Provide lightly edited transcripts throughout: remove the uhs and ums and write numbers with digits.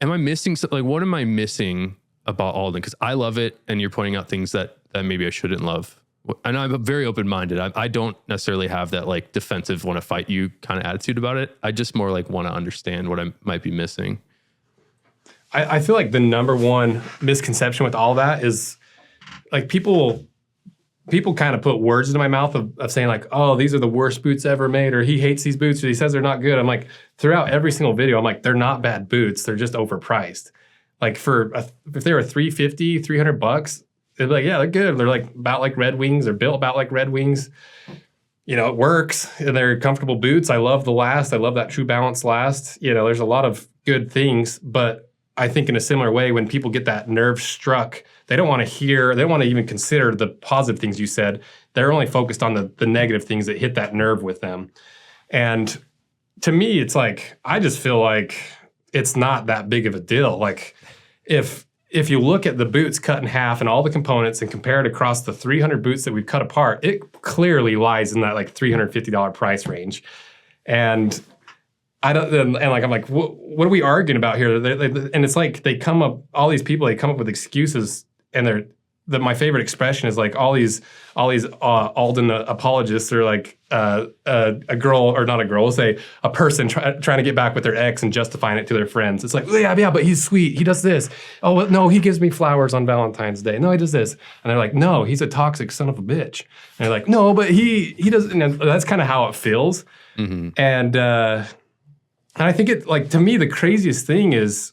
am I missing like what am I missing about Alden? Because I love it, and you're pointing out things that maybe I shouldn't love. And I'm very open-minded. I don't necessarily have that like defensive, want to fight you kind of attitude about it. I just more like want to understand what I might be missing. I feel like the number one misconception with all that is like people kind of put words into my mouth of saying like, oh, these are the worst boots ever made, or he hates these boots, or he says they're not good. I'm like, throughout every single video, I'm like, they're not bad boots. They're just overpriced. Like if they were $350, $300, they're like, yeah, they're good. They're like about like Red Wings. They're built about like Red Wings. You know, it works. And they're comfortable boots. I love the last. I love that True Balance last. You know, there's a lot of good things, but I think in a similar way, when people get that nerve struck, they don't want to hear, they don't want to even consider the positive things you said. They're only focused on the negative things that hit that nerve with them. And to me, it's like, I just feel like it's not that big of a deal. Like if you look at the boots cut in half and all the components and compare it across the 300 boots that we've cut apart, it clearly lies in that like $350 price range. And I don't, and like, I'm like, what are we arguing about here? And it's like, all these people, they come up with excuses, and my favorite expression is like all these Alden apologists are like a girl, or not a girl, we'll say a person trying to get back with their ex and justifying it to their friends. It's like, yeah, but he's sweet. He does this. Oh, well, no, he gives me flowers on Valentine's Day. No, he does this. And they're like, no, he's a toxic son of a bitch. And they're like, no, but he doesn't. And that's kind of how it feels. Mm-hmm. And I think it, like, to me, the craziest thing is,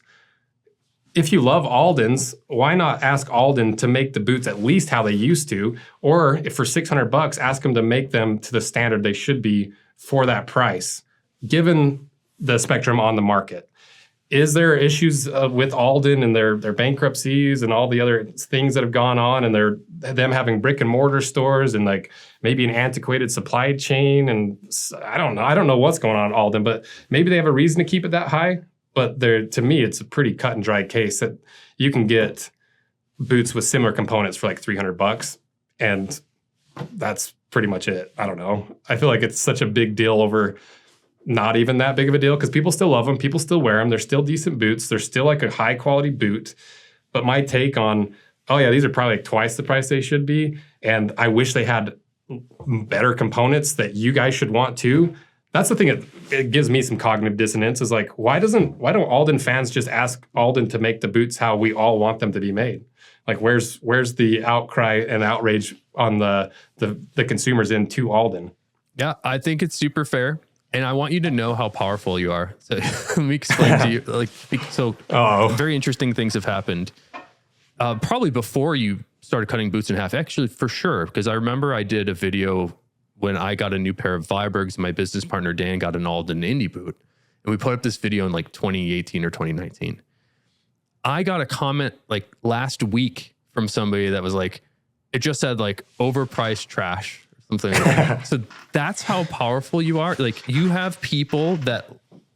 if you love Alden's, why not ask Alden to make the boots at least how they used to? Or if for $600, ask them to make them to the standard they should be for that price, given the spectrum on the market. Is there issues with Alden and their bankruptcies and all the other things that have gone on, and them having brick and mortar stores and like maybe an antiquated supply chain? And I don't know what's going on at Alden, but maybe they have a reason to keep it that high. But to me, it's a pretty cut and dry case that you can get boots with similar components for like $300, and that's pretty much it. I don't know. I feel like it's such a big deal over not even that big of a deal, because people still love them. People still wear them. They're still decent boots. They're still like a high quality boot. But my take on, oh yeah, these are probably like twice the price they should be, and I wish they had better components that you guys should want too. That's the thing that it gives me some cognitive dissonance, is like, why don't Alden fans just ask Alden to make the boots how we all want them to be made? Like, where's the outcry and outrage on the consumers in to Alden? Yeah, I think it's super fair. And I want you to know how powerful you are. So let me explain to you. Very interesting things have happened. Probably before you started cutting boots in half, actually, for sure. Because I remember I did a video when I got a new pair of Vibergs, and my business partner, Dan, got an Alden Indy boot. And we put up this video in like 2018 or 2019. I got a comment like last week from somebody that was like, it just said like overpriced trash. Something like that. So that's how powerful you are. Like, you have people that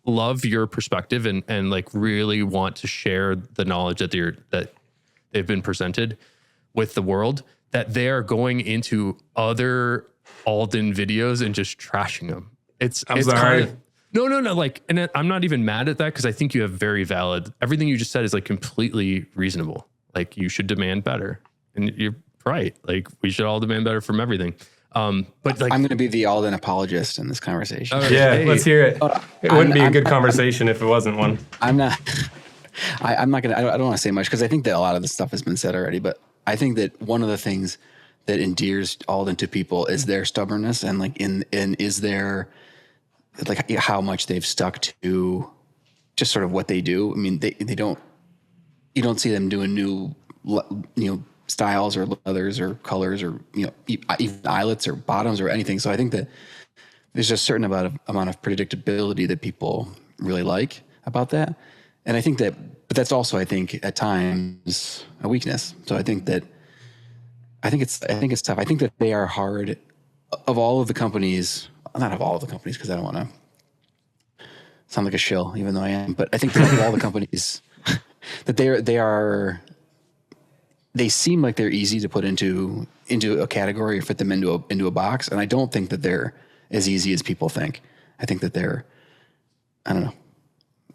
love your perspective and like really want to share the knowledge that they've been presented with the world, that they are going into other Alden videos and just trashing them. I'm sorry. No. Like, and I'm not even mad at that, because I think you have very valid, everything you just said is like completely reasonable. Like, you should demand better, and you're right. Like, we should all demand better from everything. But like, I'm going to be the Alden apologist in this conversation. Yeah, let's hear it. It wouldn't be a good conversation if it wasn't one. I'm not going to, I don't want to say much, because I think that a lot of this stuff has been said already, but I think that one of the things that endears Alden to people is their stubbornness, and like is their, like, how much they've stuck to just sort of what they do. I mean, you don't see them doing new, styles or leathers or colors or, even eyelets or bottoms or anything. So I think that there's just a certain amount of predictability that people really like about that. And I think that, but that's also, I think, at times a weakness. So I think it's tough. I think that they are hard of all of the companies, not of all of the companies, because I don't want to sound like a shill, even though I am, but I think that of all the companies that they seem like they're easy to put into a category or fit them into a box. And I don't think that they're as easy as people think. I think that they're, I don't know,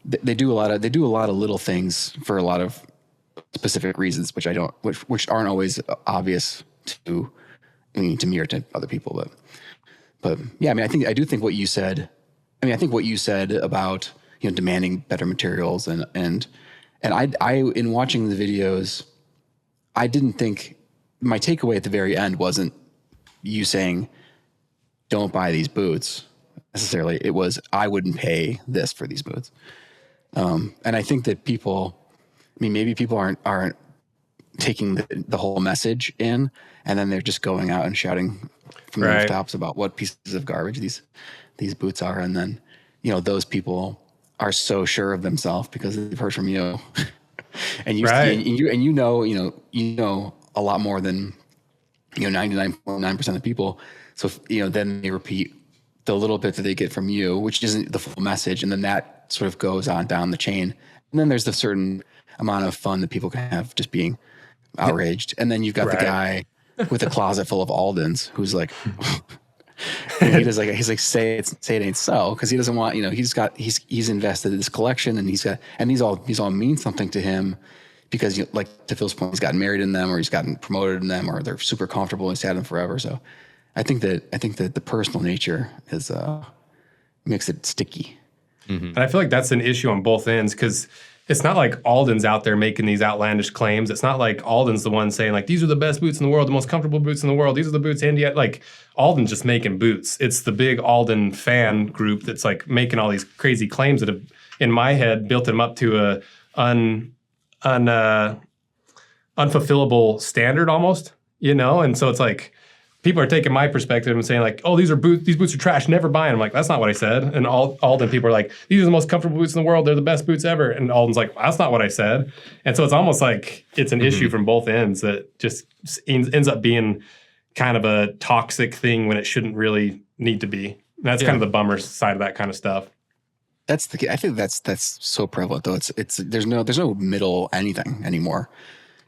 they do a lot of little things for a lot of specific reasons, which aren't always obvious to me or to other people. But yeah, I mean, I do think what you said. I mean, I think what you said about demanding better materials and I in watching the videos, I didn't think my takeaway at the very end wasn't you saying don't buy these boots necessarily. It was I wouldn't pay this for these boots. And I think that maybe people aren't taking the whole message in, and then they're just going out and shouting from the rooftops about what pieces of garbage these boots are, and then those people are so sure of themselves because they've heard from you, and you know a lot more than 99.9% of people. So then they repeat the little bit that they get from you, which isn't the full message, and then that sort of goes on down the chain. And then there's the certain amount of fun that people can have just being outraged, and then you've got the guy with a closet full of Aldens who's like. He's like say it ain't so, because he doesn't want he's invested in this collection, and these all mean something to him because like to Phil's point, he's gotten married in them, or he's gotten promoted in them, or they're super comfortable and he's had them forever. So I think that the personal nature is makes it sticky. Mm-hmm. And I feel like that's an issue on both ends, because it's not like Alden's out there making these outlandish claims. It's not like Alden's the one saying, like, these are the best boots in the world, the most comfortable boots in the world. These are the boots Indy. Like, Alden's just making boots. It's the big Alden fan group that's, like, making all these crazy claims that have, in my head, built him up to a unfulfillable standard almost, And so it's like, people are taking my perspective and saying like, oh, these boots are trash, never buy them. I'm like, that's not what I said. And Alden people are like, these are the most comfortable boots in the world. They're the best boots ever. And Alden's like, well, that's not what I said. And so it's almost like it's an issue from both ends that just ends up being kind of a toxic thing when it shouldn't really need to be. And that's kind of the bummer side of that kind of stuff. I think that's so prevalent though. It's there's no middle anything anymore.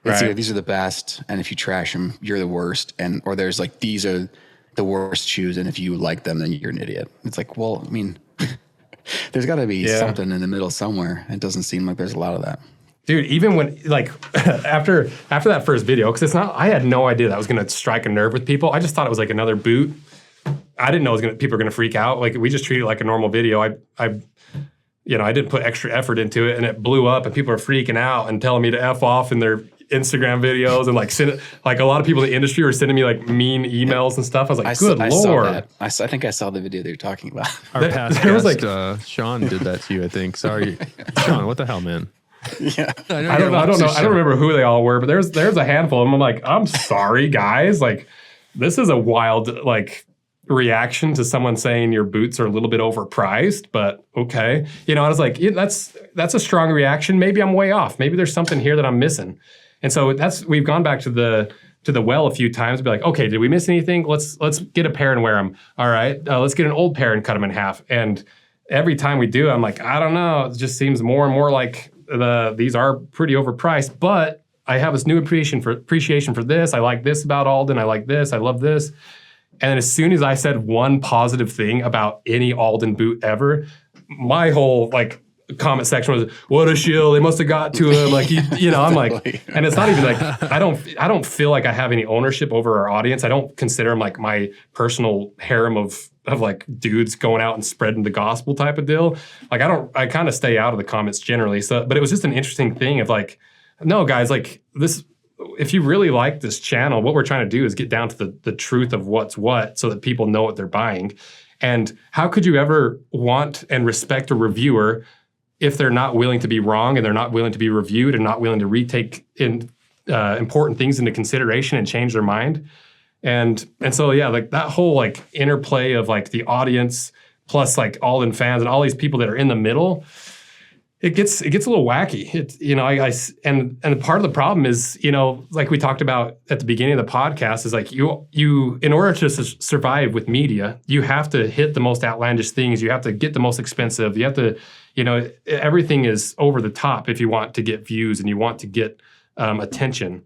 It's either these are the best, and if you trash them, you're the worst, or there's like these are the worst shoes, and if you like them, then you're an idiot. It's like, well, I mean, there's got to be something in the middle somewhere. It doesn't seem like there's a lot of that. Dude, even when like after that first video, because I had no idea that was going to strike a nerve with people. I just thought it was like another boot. I didn't know people were going to freak out. Like we just treated it like a normal video. I didn't put extra effort into it, and it blew up, and people are freaking out and telling me to F off in their Instagram videos, and like a lot of people in the industry were sending me like mean emails and stuff. I was like, good Lord. Saw that. I think I saw the video that you're talking about. Our past guest, Sean did that to you, I think. Sorry, Sean, what the hell, man? Yeah. I don't know. I don't remember who they all were, but there's a handful of them. I'm like, I'm sorry, guys. Like, this is a wild, like, reaction to someone saying your boots are a little bit overpriced, but okay. I was like, that's a strong reaction. Maybe I'm way off. Maybe there's something here that I'm missing. And so we've gone back to the well a few times, be like, okay, did we miss anything? Let's get a pair and wear them. All right, let's get an old pair and cut them in half. And every time we do, I'm like, I don't know. It just seems more and more like these are pretty overpriced, but I have this new appreciation for this. I like this about Alden. I like this. I love this. And then as soon as I said one positive thing about any Alden boot ever, my whole like comment section was, what a shill. They must have got to him. Like, I'm like, and it's not even like, I don't feel like I have any ownership over our audience. I don't consider them like my personal harem of like dudes going out and spreading the gospel type of deal. Like, I kind of stay out of the comments generally. So, but it was just an interesting thing of like, no guys, like this, if you really like this channel, what we're trying to do is get down to the truth of what's what so that people know what they're buying. And how could you ever want and respect a reviewer if they're not willing to be wrong, and they're not willing to be reviewed, and not willing to retake important things into consideration and change their mind? And so, yeah, like that whole like interplay of like the audience plus like Alden fans and all these people that are in the middle, it gets a little wacky. And part of the problem is, like we talked about at the beginning of the podcast, is like you in order to survive with media, you have to hit the most outlandish things. You have to get the most expensive. You have to, everything is over the top if you want to get views and you want to get attention,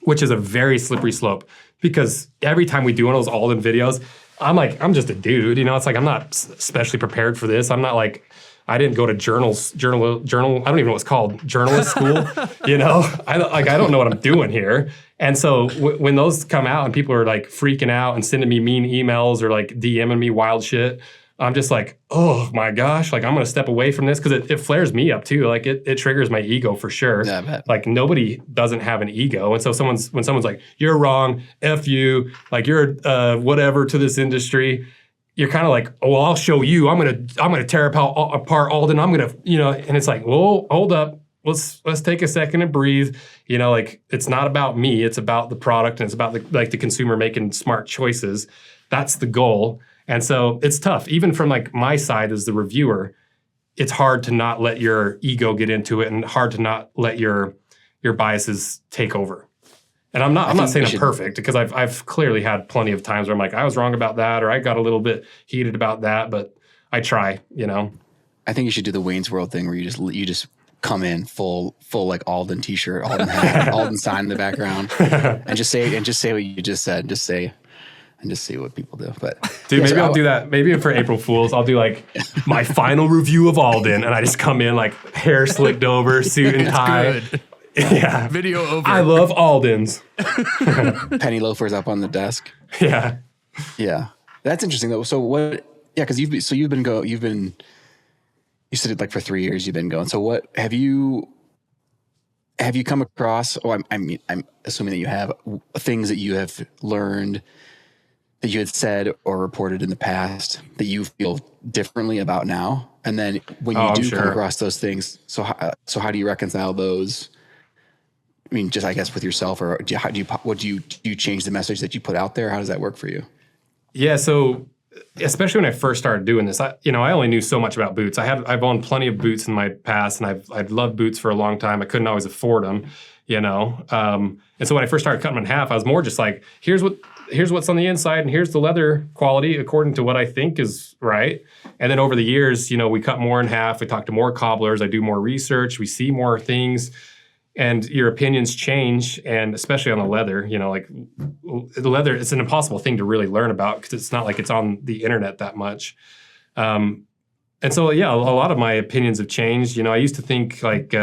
which is a very slippery slope, because every time we do one of those Alden videos, I'm just a dude, it's like, I'm not especially prepared for this. I'm not like, I didn't go to journal. I don't even know what it's called, journalist school. You know, I don't know what I'm doing here. And so when those come out and people are like freaking out and sending me mean emails or like DMing me wild shit, I'm just like, oh my gosh, like I'm going to step away from this because it flares me up too. Like it triggers my ego for sure. Yeah, I bet. Like nobody doesn't have an ego. And so when someone's like, you're wrong, F you, like you're whatever to this industry, you're kind of like, oh, well, I'll show you. I'm gonna tear apart Alden. I'm gonna, you know, and it's like, whoa, hold up. Let's take a second and breathe. You know, like it's not about me. It's about the product and it's about the consumer making smart choices. That's the goal. And so it's tough, even from like my side as the reviewer. It's hard to not let your ego get into it, and hard to not let your biases take over. And I'm not saying I'm perfect, because I've clearly had plenty of times where I'm like, I was wrong about that, or I got a little bit heated about that, but I try, you know. I think you should do the Wayne's World thing where you just come in full like Alden t-shirt, Alden hat, Alden sign in the background, and just say what you just said. Just say. And just see what people do. But dude, maybe I'll do that. Maybe for April Fools, I'll do like my final review of Alden, and I just come in like hair slicked over, suit and tie. Good. Yeah. Video over. I love Aldens. Penny loafers up on the desk. Yeah. Yeah. That's interesting though. So what? Yeah, because you said it like for 3 years you've been going. So what have you come across? Oh, I'm assuming that you have things that you have learned, that you had said or reported in the past that you feel differently about now. And then when you come across those things, so how do you reconcile those? I mean, just I guess with yourself, or do you change the message that you put out there? How does that work for you? Yeah. So especially when I first started doing this, I only knew so much about boots. I've owned plenty of boots in my past, and I've loved boots for a long time. I couldn't always afford them, you know? And so when I first started cutting them in half, I was more just like, here's what's on the inside, and here's the leather quality according to what I think is right. And then over the years, you know, we cut more in half. We talk to more cobblers. I do more research. We see more things, and your opinions change. And especially on the leather, you know, like the leather, it's an impossible thing to really learn about because it's not like it's on the internet that much. And so, yeah, a lot of my opinions have changed. You know, I used to think like,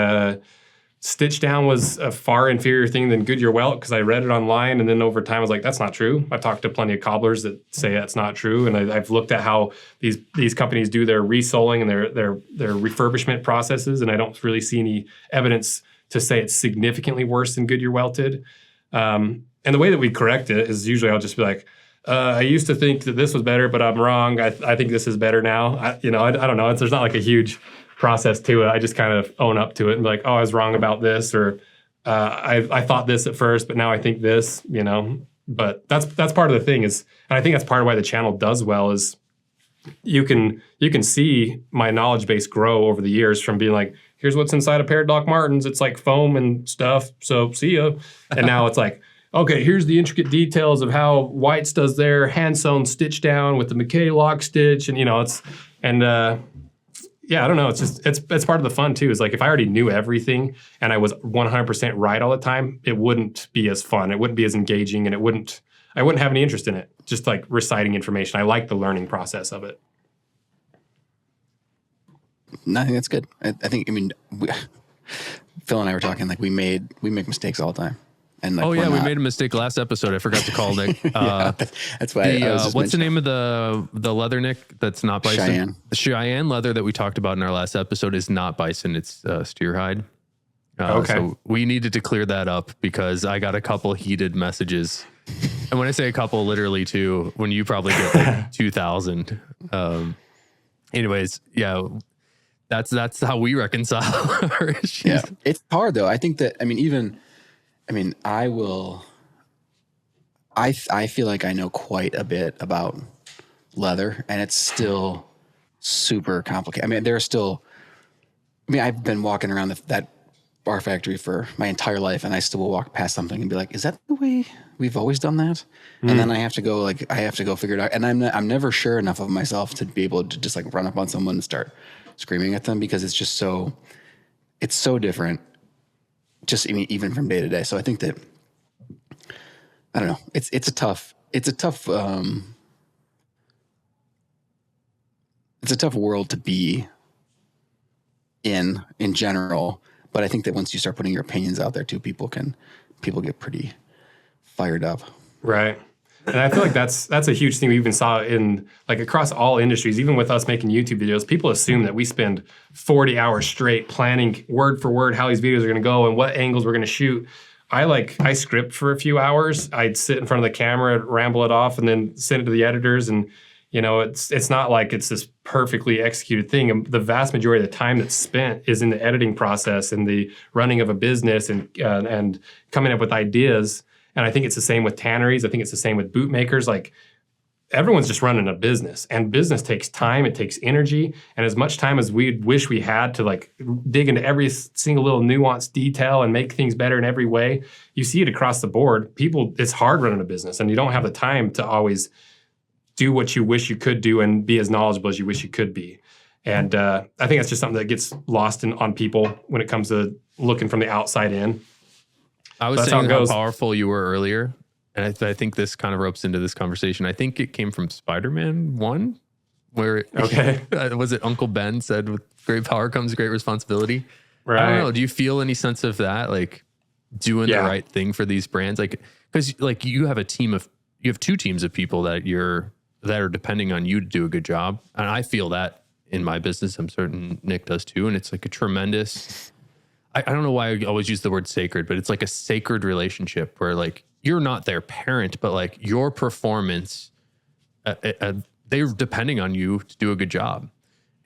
stitch down was a far inferior thing than Goodyear welt because I read it online, and then over time I was like, that's not true. I've talked to plenty of cobblers that say that's not true, and I've looked at how these companies do their resoling and their refurbishment processes, and I don't really see any evidence to say it's significantly worse than Goodyear welted. And the way that we correct it is usually I'll just be like, I used to think that this was better, but I'm wrong. I think this is better now. I don't know. There's not like a huge process to it. I just kind of own up to it and be like, oh, I was wrong about this, or I thought this at first, but now I think this, you know. But that's part of the thing is, and I think that's part of why the channel does well is you can see my knowledge base grow over the years from being like, here's what's inside a pair of Doc Martens. It's like foam and stuff. So see ya. And now it's like, okay, here's the intricate details of how White's does their hand sewn stitch down with the McKay lock stitch, and you know yeah, I don't know. It's just it's part of the fun too. Is like if I already knew everything and I was 100% right all the time, it wouldn't be as fun. It wouldn't be as engaging, and I wouldn't have any interest in it. Just like reciting information. I like the learning process of it. No, I think that's good. I think Phil and I were talking like we make mistakes all the time. And like, we made a mistake last episode. I forgot to call Nick. That's why. What's the name of the leather, Nick? That's not bison. Cheyenne. The Cheyenne leather that we talked about in our last episode is not bison. It's steer hide. Okay. So we needed to clear that up because I got a couple heated messages, and when I say a couple, literally two. When you probably get like 2,000. Anyways, yeah, that's how we reconcile our issues. Yeah, it's hard though. I think that I feel like I know quite a bit about leather, and it's still super complicated. I mean, I've been walking around that bar factory for my entire life, and I still will walk past something and be like, is that the way we've always done that? And then I have to go figure it out. And I'm never sure enough of myself to be able to just like run up on someone and start screaming at them, because it's just it's so different. Just even from day to day. So I think that, I don't know. It's a tough world to be in general. But I think that once you start putting your opinions out there too, people get pretty fired up. Right. And I feel like that's a huge thing we even saw in like across all industries, even with us making YouTube videos. People assume that we spend 40 hours straight planning word for word how these videos are going to go and what angles we're going to shoot. I script for a few hours. I'd sit in front of the camera, ramble it off, and then send it to the editors. And it's not like it's this perfectly executed thing. And the vast majority of the time that's spent is in the editing process and the running of a business and coming up with ideas. And I think it's the same with tanneries. I think it's the same with boot makers. Like everyone's just running a business, and business takes time. It takes energy. And as much time as we wish we had to like dig into every single little nuanced detail and make things better in every way, you see it across the board. It's hard running a business, and you don't have the time to always do what you wish you could do and be as knowledgeable as you wish you could be. And I think that's just something that gets lost on people when it comes to looking from the outside in. I was saying how powerful you were earlier, and I think this kind of ropes into this conversation. I think it came from Spider-Man 1, where was it Uncle Ben said, with great power comes great responsibility? Right. I don't know. Do you feel any sense of that, like doing the right thing for these brands? Like, because like you have two teams of people that are depending on you to do a good job, and I feel that in my business. I'm certain Nick does too, and it's like a tremendous. I don't know why I always use the word sacred, but it's like a sacred relationship where like you're not their parent, but like your performance, they're depending on you to do a good job.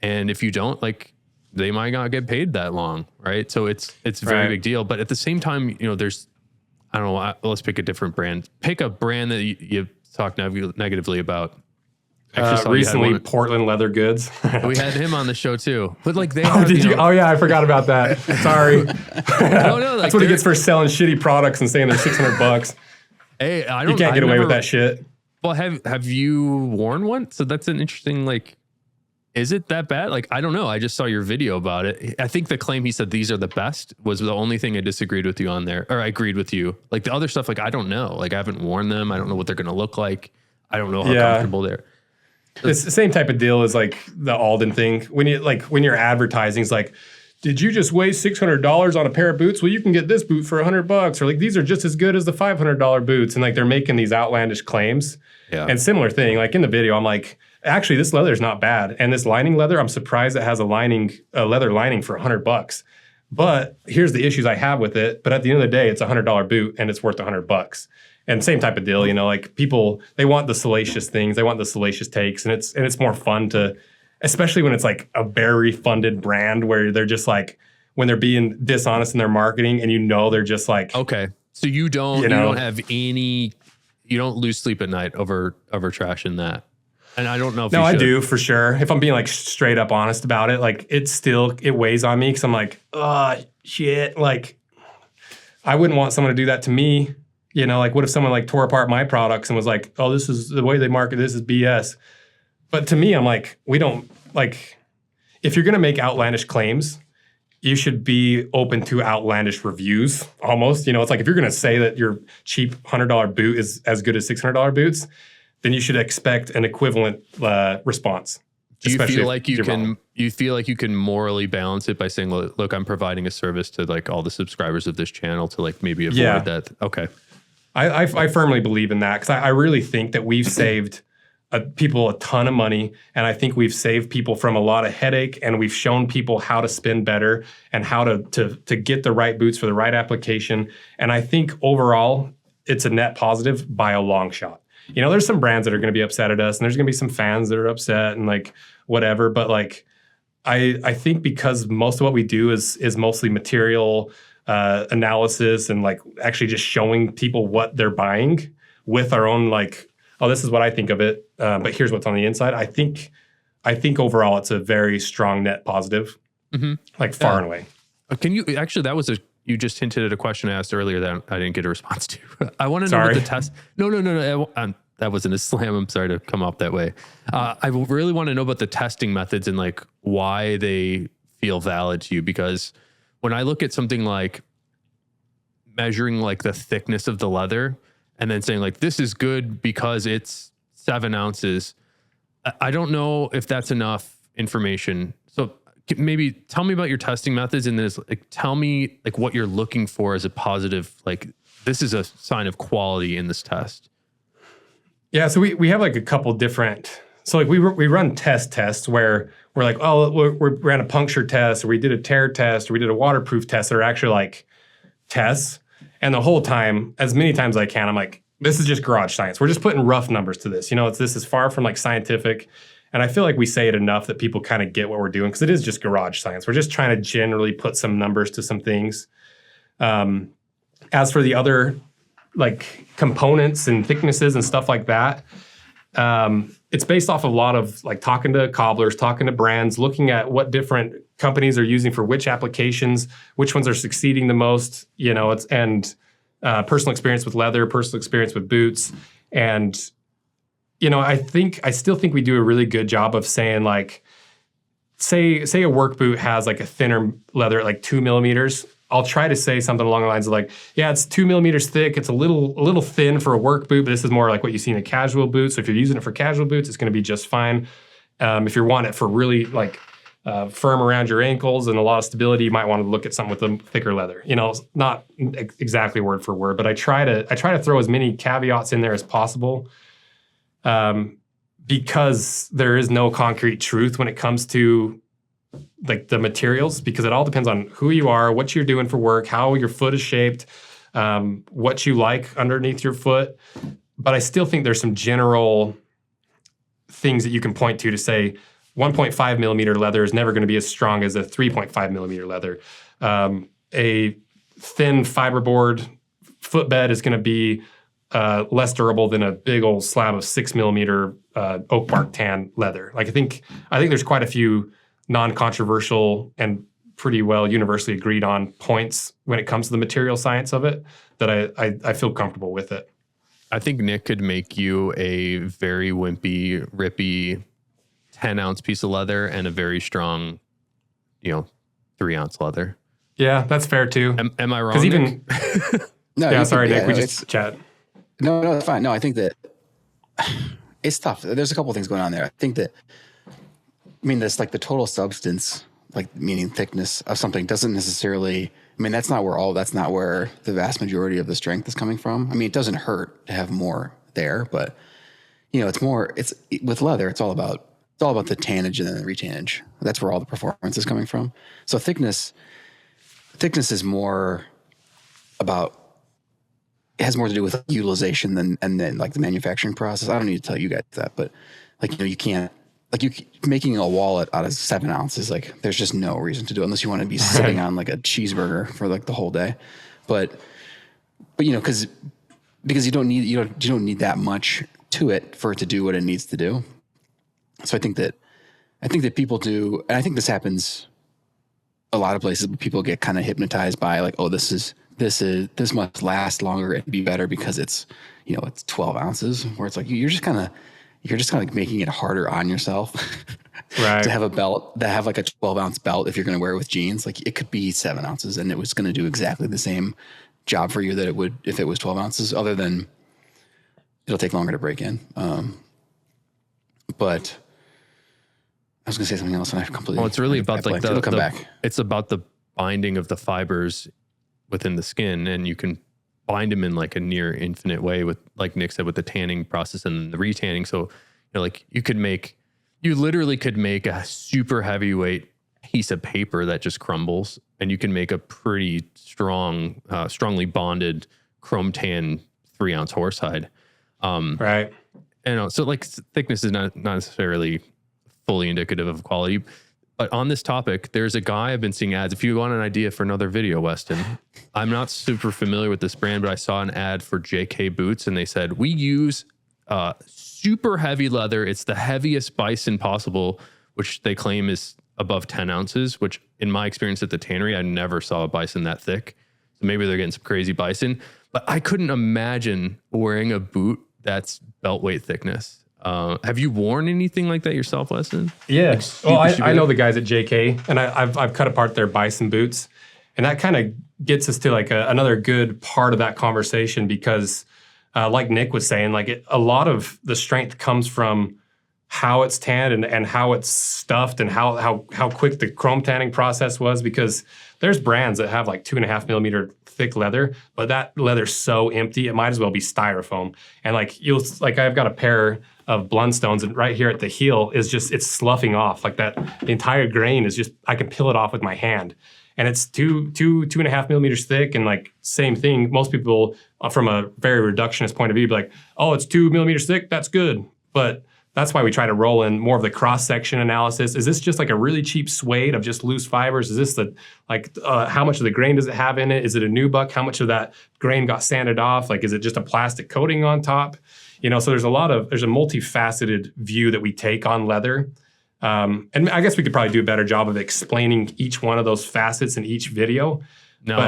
And if you don't, like they might not get paid that long, right? So it's a very big deal. But at the same time, there's, I don't know, let's pick a different brand. Pick a brand that you talk negatively about. Recently, Portland Leather Goods. We had him on the show too, but like they. Oh yeah, I forgot about that. Sorry. No, that's what he gets for selling shitty products and saying they're $600. Hey, you can't get away with that shit. Well, have you worn one? So that's an interesting. Like, is it that bad? Like, I don't know. I just saw your video about it. I think the claim he said these are the best was the only thing I disagreed with you on there, or I agreed with you. Like the other stuff, like I don't know. Like I haven't worn them. I don't know what they're gonna look like. I don't know how comfortable they're. It's the same type of deal as like the Alden thing. When you're advertising, it's like, did you just waste $600 on a pair of boots? Well, you can get this boot for $100, or like these are just as good as the $500 boots. And like they're making these outlandish claims. Yeah. And similar thing, like in the video, I'm like, actually, this leather is not bad. And this lining leather, I'm surprised it has a leather lining for $100. But here's the issues I have with it. But at the end of the day, it's a $100 boot and it's worth $100. And same type of deal, like people, they want the salacious things, they want the salacious takes, and it's more fun to, especially when it's like a very funded brand where they're just like, when they're being dishonest in their marketing, and they're just like, okay, so you don't have any, you don't lose sleep at night over trash in that. And I don't know if no, I do for sure. If I'm being like straight up honest about it, like it weighs on me because I'm like, oh shit, like I wouldn't want someone to do that to me. Like what if someone like tore apart my products and was like, oh, this is the way they market, this is BS. But to me, I'm like, we don't, like, if you're going to make outlandish claims, you should be open to outlandish reviews almost. It's like if you're going to say that your cheap $100 boot is as good as $600 boots, then you should expect an equivalent response. Do you feel like you can morally balance it by saying, look, I'm providing a service to like all the subscribers of this channel to like maybe avoid that? Okay. I firmly believe in that because I really think that we've saved people a ton of money, and I think we've saved people from a lot of headache, and we've shown people how to spin better and how to get the right boots for the right application. And I think overall, it's a net positive by a long shot. There's some brands that are going to be upset at us, and there's going to be some fans that are upset and like whatever. But like, I think because most of what we do is mostly material analysis and like actually just showing people what they're buying with our own like, oh, this is what I think of it, but here's what's on the inside. I think overall it's a very strong net positive, like far and away. Can you actually? You just hinted at a question I asked earlier that I didn't get a response to. I want to know what the test. No. That wasn't a slam. I'm sorry to come off that way. I really want to know about the testing methods and like why they feel valid to you, because when I look at something like measuring like the thickness of the leather and then saying like, this is good because it's 7 ounces, I don't know if that's enough information. So maybe tell me about your testing methods, and then like, tell me like what you're looking for as a positive, like this is a sign of quality in this test. Yeah, so we have like a couple different, so like we run tests where we're like, oh, we ran a puncture test, or we did a tear test, or we did a waterproof test that are actually like tests. And the whole time, as many times as I can, I'm like, this is just garage science. We're just putting rough numbers to this. You know, this is far from like scientific. And I feel like we say it enough that people kind of get what we're doing, because it is just garage science. We're just trying to generally put some numbers to some things. As for the other like components and thicknesses and stuff like that, it's based off of a lot of like talking to cobblers, talking to brands, looking at what different companies are using for which applications, which ones are succeeding the most, you know, personal experience with leather, personal experience with boots. And, you know, I still think we do a really good job of saying like, say a work boot has like a thinner leather at like 2 millimeters. I'll try to say something along the lines of like, yeah, it's 2 millimeters thick. It's a little thin for a work boot, but this is more like what you see in a casual boot. So if you're using it for casual boots, it's going to be just fine. If you want it for really like firm around your ankles and a lot of stability, you might want to look at something with a thicker leather. You know, not exactly word for word, but I try to throw as many caveats in there as possible, because there is no concrete truth when it comes to like the materials, because it all depends on who you are, what you're doing for work, how your foot is shaped, what you like underneath your foot. But I still think there's some general things that you can point to say 1.5 millimeter leather is never going to be as strong as a 3.5 millimeter leather. A thin fiberboard footbed is going to be less durable than a big old slab of 6 millimeter oak bark tan leather. Like I think there's quite a few non-controversial and pretty well universally agreed on points when it comes to the material science of it that I feel comfortable with it. I think Nick could make you a very wimpy, rippy 10-ounce piece of leather and a very strong, 3-ounce leather. Yeah, that's fair too. Am I wrong? Because no, yeah, sorry, Nick. We just chat. No, it's fine. No, I think that it's tough. There's a couple of things going on there. I think that, that's like the total substance, like meaning thickness of something doesn't necessarily, that's not where the vast majority of the strength is coming from. It doesn't hurt to have more there, but it's with leather, it's all about the tannage and then the retannage. That's where all the performance is coming from. So thickness is more about, it has more to do with utilization and then like the manufacturing process. I don't need to tell you guys that, but you can't, making a wallet out of 7 ounces, like there's just no reason to do it unless you want to be sitting on like a cheeseburger for like the whole day. But because you don't need that much to it for it to do what it needs to do. So I think that people do, and I think this happens a lot of places, but people get kind of hypnotized by like, oh, this must last longer and be better because it's 12 ounces, where it's like you're just kind of like making it harder on yourself. Right. To have a belt, that have like a 12-ounce belt, if you're going to wear it with jeans, like it could be 7 ounces and it was going to do exactly the same job for you that it would if it was 12 ounces, other than it'll take longer to break in. But I was going to say something else and I completely. Well, it's really about like it'll come back. It's about the binding of the fibers within the skin, and you can bind them in like a near infinite way with, like Nick said, with the tanning process and the retanning. So, you literally could make a super heavyweight piece of paper that just crumbles, and you can make a pretty strongly bonded chrome tan 3-ounce horsehide. Right. So like thickness is not necessarily fully indicative of quality. But on this topic, there's a guy I've been seeing ads. If you want an idea for another video, Weston, I'm not super familiar with this brand, but I saw an ad for JK Boots, and they said, we use super heavy leather. It's the heaviest bison possible, which they claim is above 10 ounces, which in my experience at the tannery, I never saw a bison that thick. So maybe they're getting some crazy bison. But I couldn't imagine wearing a boot that's belt weight thickness. Have you worn anything like that yourself, Weston? Yeah. I know the guys at JK, and I've cut apart their bison boots, and that kind of gets us to like another good part of that conversation, because like Nick was saying, like a lot of the strength comes from how it's tanned and how it's stuffed and how quick the chrome tanning process was, because there's brands that have like 2.5 millimeter thick leather, but that leather's so empty, it might as well be styrofoam. And like I've got a pair of Blundstones, and right here at the heel is just, it's sloughing off like that. The entire grain is just, I can peel it off with my hand. And it's 2.5 millimeters thick, and like same thing. Most people from a very reductionist point of view be like, oh, it's 2 millimeters thick, that's good. But that's why we try to roll in more of the cross-section analysis. Is this just like a really cheap suede of just loose fibers? Is this how much of the grain does it have in it? Is it a nubuck? How much of that grain got sanded off? Like, is it just a plastic coating on top? You know, so there's a multifaceted view that we take on leather. And I guess we could probably do a better job of explaining each one of those facets in each video. No.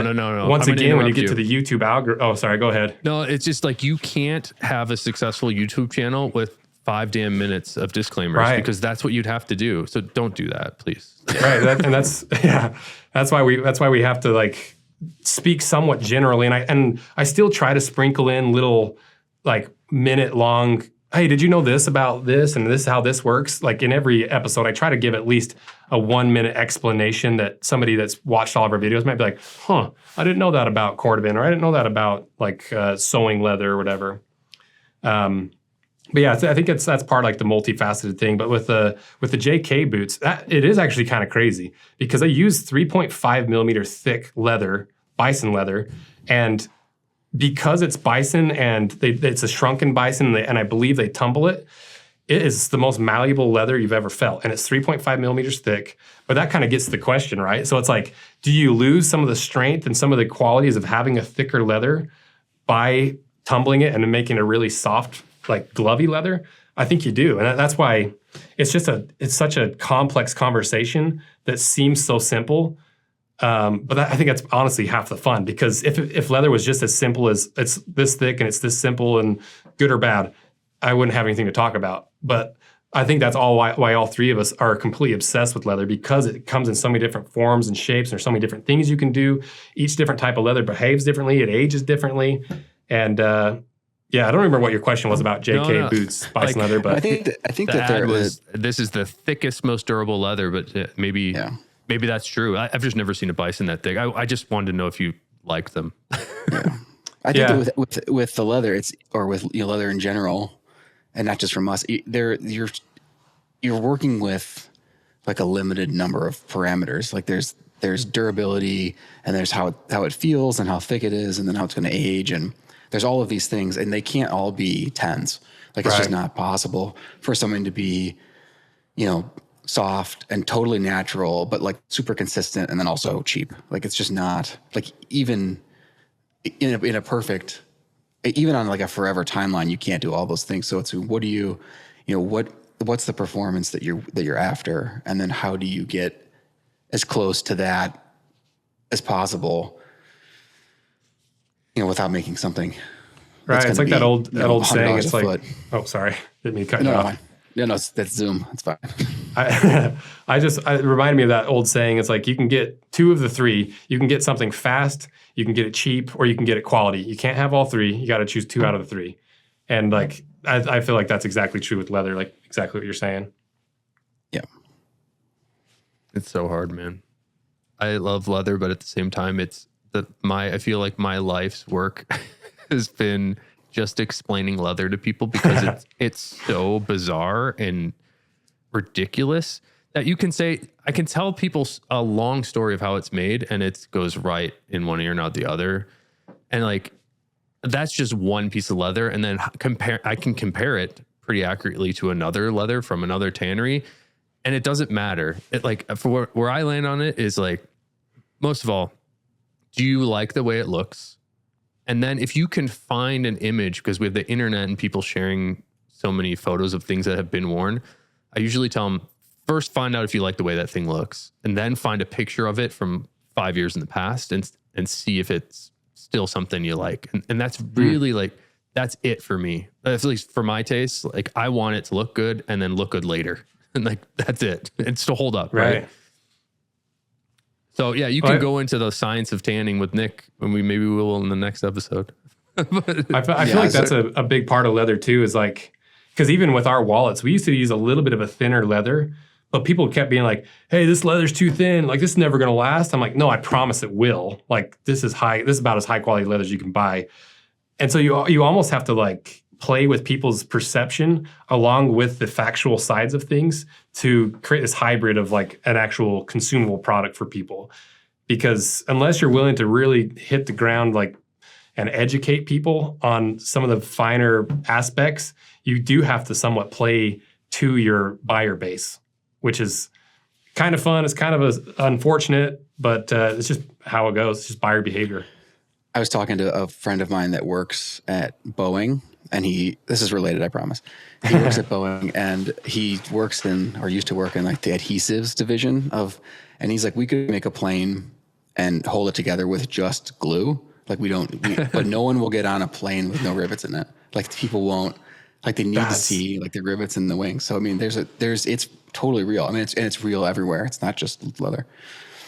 Once again, when you get to the YouTube algorithm, oh, sorry, go ahead. No, it's just like you can't have a successful YouTube channel with 5 damn minutes of disclaimers, because that's what you'd have to do. So don't do that, please. Right, that's why we have to like speak somewhat generally, and I still try to sprinkle in little like minute long. Hey, did you know this about this, and this is how this works? Like in every episode, I try to give at least a 1 minute explanation that somebody that's watched all of our videos might be like, huh, I didn't know that about cordovan, or I didn't know that about like sewing leather or whatever. But yeah, I think that's part of like the multifaceted thing. But with the JK boots, it is actually kind of crazy, because I use 3.5 millimeter thick leather, bison leather, and because it's bison and it's a shrunken bison, and I believe they tumble it, it is the most malleable leather you've ever felt, and it's 3.5 millimeters thick. But that kind of gets to the question, right? So it's like, do you lose some of the strength and some of the qualities of having a thicker leather by tumbling it and then making a really soft, like glovey leather? I think you do. And that's why it's such a complex conversation that seems so simple. But I think that's honestly half the fun, because if leather was just as simple as it's this thick and it's this simple and good or bad, I wouldn't have anything to talk about. But I think that's why all three of us are completely obsessed with leather, because it comes in so many different forms and shapes, and there's so many different things you can do. Each different type of leather behaves differently, it ages differently. And yeah, I don't remember what your question was about JK boots, bison leather, but I think that there was. This is the thickest, most durable leather, but maybe that's true. I've just never seen a bison that thick. I just wanted to know if you liked them. Yeah. I think that with the leather, or with leather in general, and not just from us, you're working with like a limited number of parameters. Like there's durability, and there's how it feels, and how thick it is, and then how it's going to age, and there's all of these things, and they can't all be 10s. Like it's just not possible for something to be, soft and totally natural, but like super consistent, and then also cheap. Like it's just not, like, even in a perfect, even on like a forever timeline, you can't do all those things. So it's, what do you, what's the performance that you're after, and then how do you get as close to that as possible, without making something. Right. It's like that old saying. It's like, oh, sorry. Didn't mean to cut you off. No, that's Zoom. It's fine. It reminded me of that old saying. It's like, you can get 2 of the 3. You can get something fast, you can get it cheap, or you can get it quality. You can't have all 3. You got to choose 2 out of the 3. And like, I feel like that's exactly true with leather. Like exactly what you're saying. Yeah. It's so hard, man. I love leather, but at the same time, I feel like my life's work has been just explaining leather to people, because it's so bizarre and ridiculous that I can tell people a long story of how it's made, and it goes right in one ear, not the other. And like, that's just one piece of leather. And then I can compare it pretty accurately to another leather from another tannery, and it doesn't matter. It, like, for where I land on it is like, most of all, do you like the way it looks? And then if you can find an image, because we have the internet and people sharing so many photos of things that have been worn, I usually tell them, first find out if you like the way that thing looks, and then find a picture of it from 5 years in the past and see if it's still something you like. And that's really like, that's it for me. At least for my taste. Like, I want it to look good and then look good later. And like, that's it. It's to hold up, right? So yeah, you can go into the science of tanning with Nick, and maybe we will in the next episode. I feel like that's a big part of leather too, is like, Because even with our wallets, we used to use a little bit of a thinner leather, but people kept being like, hey, this leather's too thin. Like, this is never going to last. I'm like, no, I promise it will. Like, this is about as high quality leather as you can buy. And so you almost have to like play with people's perception along with the factual sides of things to create this hybrid of like an actual consumable product for people. Because unless you're willing to really hit the ground like and educate people on some of the finer aspects, you do have to somewhat play to your buyer base, which is kind of fun. It's kind of unfortunate, but it's just how it goes. It's just buyer behavior. I was talking to a friend of mine that works at Boeing, and this is related, I promise. He works at Boeing, and he works used to work in like the adhesives division and he's like, we could make a plane and hold it together with just glue. Like but no one will get on a plane with no rivets in it. Like people won't, like they need to see like the rivets in the wings. So, I mean, it's totally real. I mean, it's real everywhere. It's not just leather.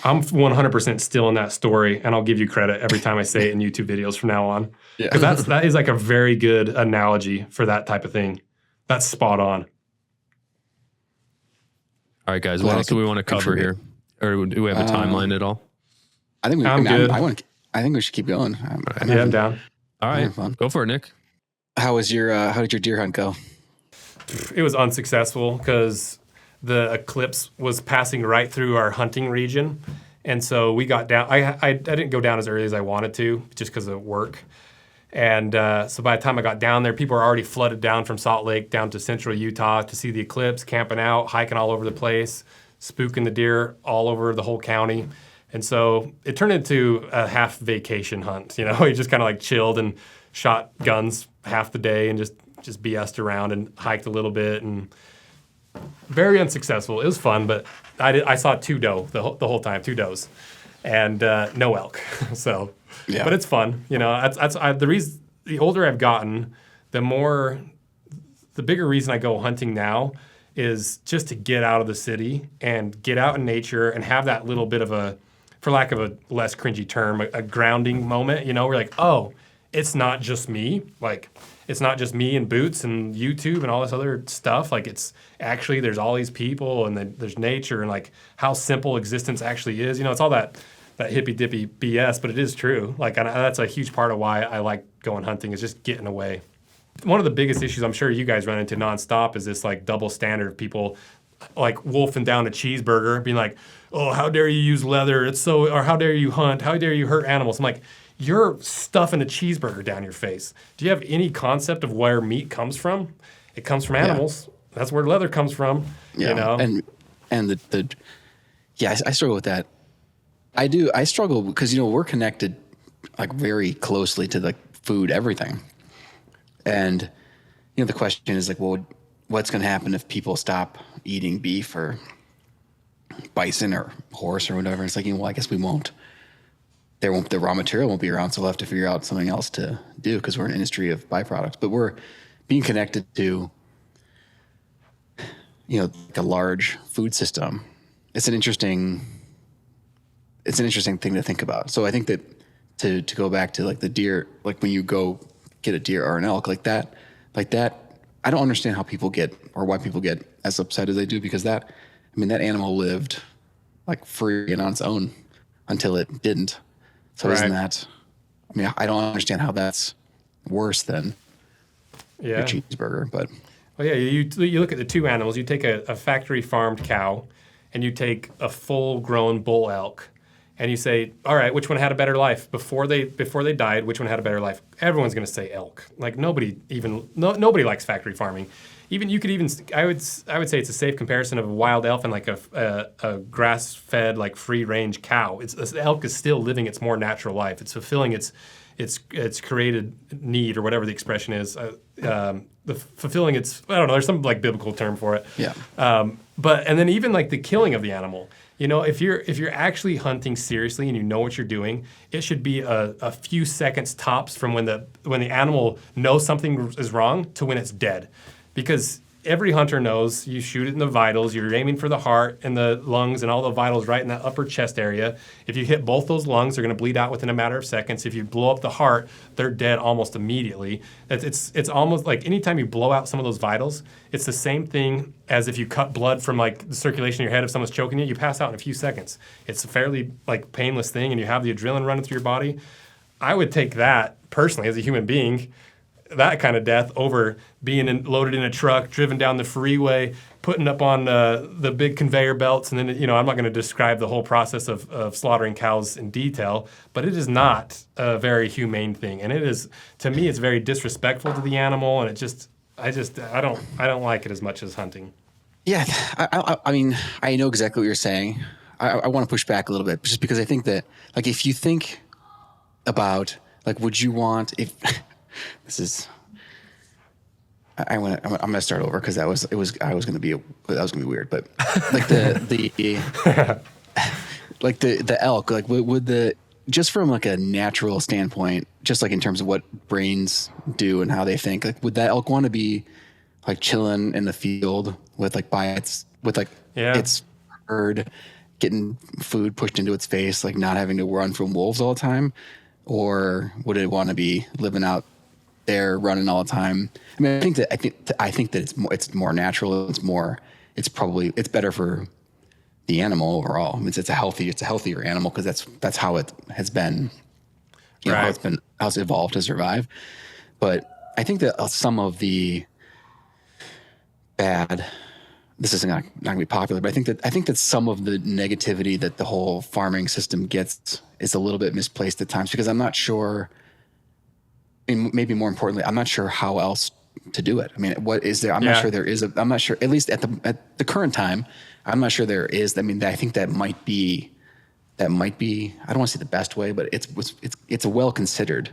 I'm 100% still in that story, and I'll give you credit every time I say it in YouTube videos from now on. Because that is like a very good analogy for that type of thing. That's spot on. All right, guys, what else do we want to cover here? Or do we have a timeline at all? I think I think we should keep going. I'm down. All right, go for it, Nick. How did your deer hunt go? It was unsuccessful because the eclipse was passing right through our hunting region. And so we got down. I didn't go down as early as I wanted to just because of work. And so by the time I got down there, people were already flooded down from Salt Lake down to central Utah to see the eclipse, camping out, hiking all over the place, spooking the deer all over the whole county. And so it turned into a half vacation hunt. You know, we just kind of like chilled and shot guns half the day and just BS'd around and hiked a little bit, and very unsuccessful. It was fun, but I saw two doe the whole time, two does, and no elk. So, yeah. But it's fun. You know, the reason. The older I've gotten, the bigger reason I go hunting now is just to get out of the city and get out in nature and have that little bit of a, for lack of a less cringy term, a grounding moment. You know, we're like, oh, it's not just me. Like, it's not just me and boots and YouTube and all this other stuff. Like, it's actually, there's all these people and there's nature and like how simple existence actually is. You know, it's all that hippy dippy BS, but it is true. Like, that's a huge part of why I like going hunting, is just getting away. One of the biggest issues I'm sure you guys run into nonstop is this like double standard of people like wolfing down a cheeseburger, being like, oh, how dare you use leather? Or how dare you hunt? How dare you hurt animals? I'm like, you're stuffing a cheeseburger down your face. Do you have any concept of where meat comes from? It comes from animals. Yeah. That's where leather comes from. Yeah. You know? And I struggle with that. I do. I struggle because, you know, we're connected like very closely to the food, everything. And, you know, the question is like, well, what's going to happen if people stop eating beef or bison or horse or whatever? It's like, well, I guess we won't. The raw material won't be around, so we'll have to figure out something else to do because we're an industry of byproducts. But we're being connected to, you know, like a large food system. It's an interesting thing to think about. So I think that to go back to like the deer, like when you go get a deer or an elk like that, I don't understand how people get, or why people get as upset as they do, because that animal lived like free and on its own until it didn't. So Isn't that, I don't understand how that's worse than your cheeseburger, but. Well, yeah, you look at the two animals. You take a factory farmed cow and you take a full grown bull elk and you say, all right, which one had a better life? Before they died, which one had a better life? Everyone's going to say elk. Like nobody likes factory farming. I would say it's a safe comparison of a wild elk and like a grass-fed, like free-range cow. The elk is still living its more natural life. It's fulfilling its created need, or whatever the expression is. Fulfilling its, I don't know, there's some like biblical term for it. Yeah. And then even like the killing of the animal. You know, if you're actually hunting seriously and you know what you're doing, it should be a few seconds tops from when the animal knows something is wrong to when it's dead. Because every hunter knows you shoot it in the vitals. You're aiming for the heart and the lungs and all the vitals right in that upper chest area. If you hit both those lungs, they're going to bleed out within a matter of seconds. If you blow up the heart, they're dead almost immediately. It's almost like anytime you blow out some of those vitals, it's the same thing as if you cut blood from like the circulation in your head. If someone's choking you, you pass out in a few seconds. It's a fairly like painless thing, and you have the adrenaline running through your body. I would take that personally as a human being, that kind of death over being loaded in a truck, driven down the freeway, putting up on the big conveyor belts. And then, I'm not going to describe the whole process of slaughtering cows in detail, but it is not a very humane thing. And it is, to me, it's very disrespectful to the animal. And I don't like it as much as hunting. Yeah. I mean, I know exactly what you're saying. I want to push back a little bit just because I think that, like, if you think about, like, would you want, if this is, I'm gonna start over because that was going to be weird, but like the elk, like would the, just from like a natural standpoint, just like in terms of what brains do and how they think, like would that elk want to be like chilling in the field with like its herd, getting food pushed into its face, like not having to run from wolves all the time? Or would it want to be living out there, running all the time? I mean, I think that it's more natural. It's better for the animal overall. I mean, it's a healthier animal because that's how it has been, how it's evolved to survive. But I think that some of the bad, this is not going to be popular, but I think that some of the negativity that the whole farming system gets is a little bit misplaced at times, because I'm not sure, and maybe more importantly, I'm not sure how else to do it. I mean, what is there? I'm not sure, at least at the current time, I'm not sure there is. I mean, I think that might be, I don't want to say the best way, but it's a well-considered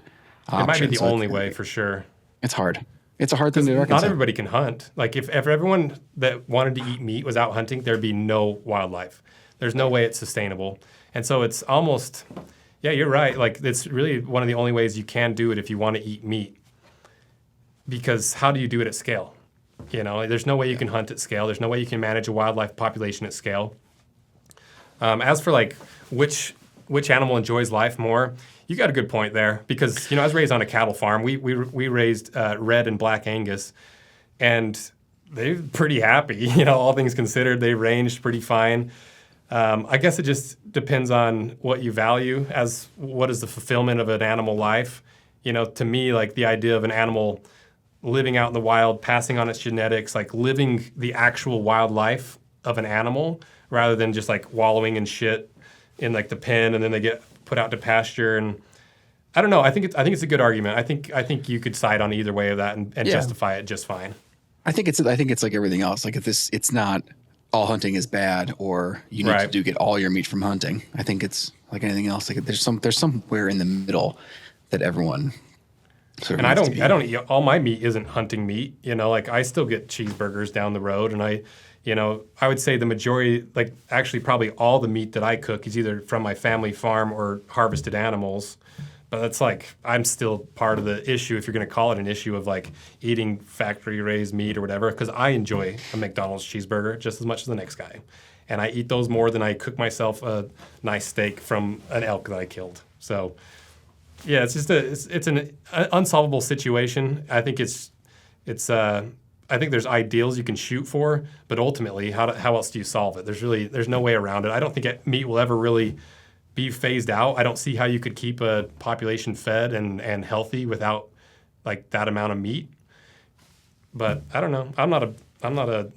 option. It might be the only way for sure. It's hard. It's a hard thing to reconcile. Not everybody can hunt. Like if everyone that wanted to eat meat was out hunting, there'd be no wildlife. There's no way it's sustainable. And so it's almost, yeah, you're right. Like it's really one of the only ways you can do it if you want to eat meat. Because how do you do it at scale? There's no way you can hunt at scale. There's no way you can manage a wildlife population at scale. As for like which animal enjoys life more, you got a good point there, because I was raised on a cattle farm. We raised red and black Angus, and they're pretty happy. All things considered, they ranged pretty fine. I guess it just depends on what you value as what is the fulfillment of an animal life. To me, like the idea of an animal living out in the wild, passing on its genetics, like living the actual wild life of an animal, rather than just like wallowing in shit in like the pen and then they get put out to pasture. And I don't know. I think it's a good argument. I think you could side on either way of that and justify it just fine. I think it's like everything else. Like it's not all hunting is bad, or you need to get all your meat from hunting. I think it's like anything else. Like there's somewhere in the middle that everyone sort of. And I don't eat, all my meat isn't hunting meat. Like I still get cheeseburgers down the road, and I would say the majority, like actually probably all the meat that I cook is either from my family farm or harvested animals. But that's like, I'm still part of the issue, if you're going to call it an issue, of like eating factory raised meat or whatever, because I enjoy a McDonald's cheeseburger just as much as the next guy. And I eat those more than I cook myself a nice steak from an elk that I killed. So yeah, it's just it's an unsolvable situation. I think I think there's ideals you can shoot for, but ultimately, how else do you solve it? There's no way around it. I don't think meat will ever really be phased out. I don't see how you could keep a population fed and healthy without like that amount of meat. But I don't know. I'm not a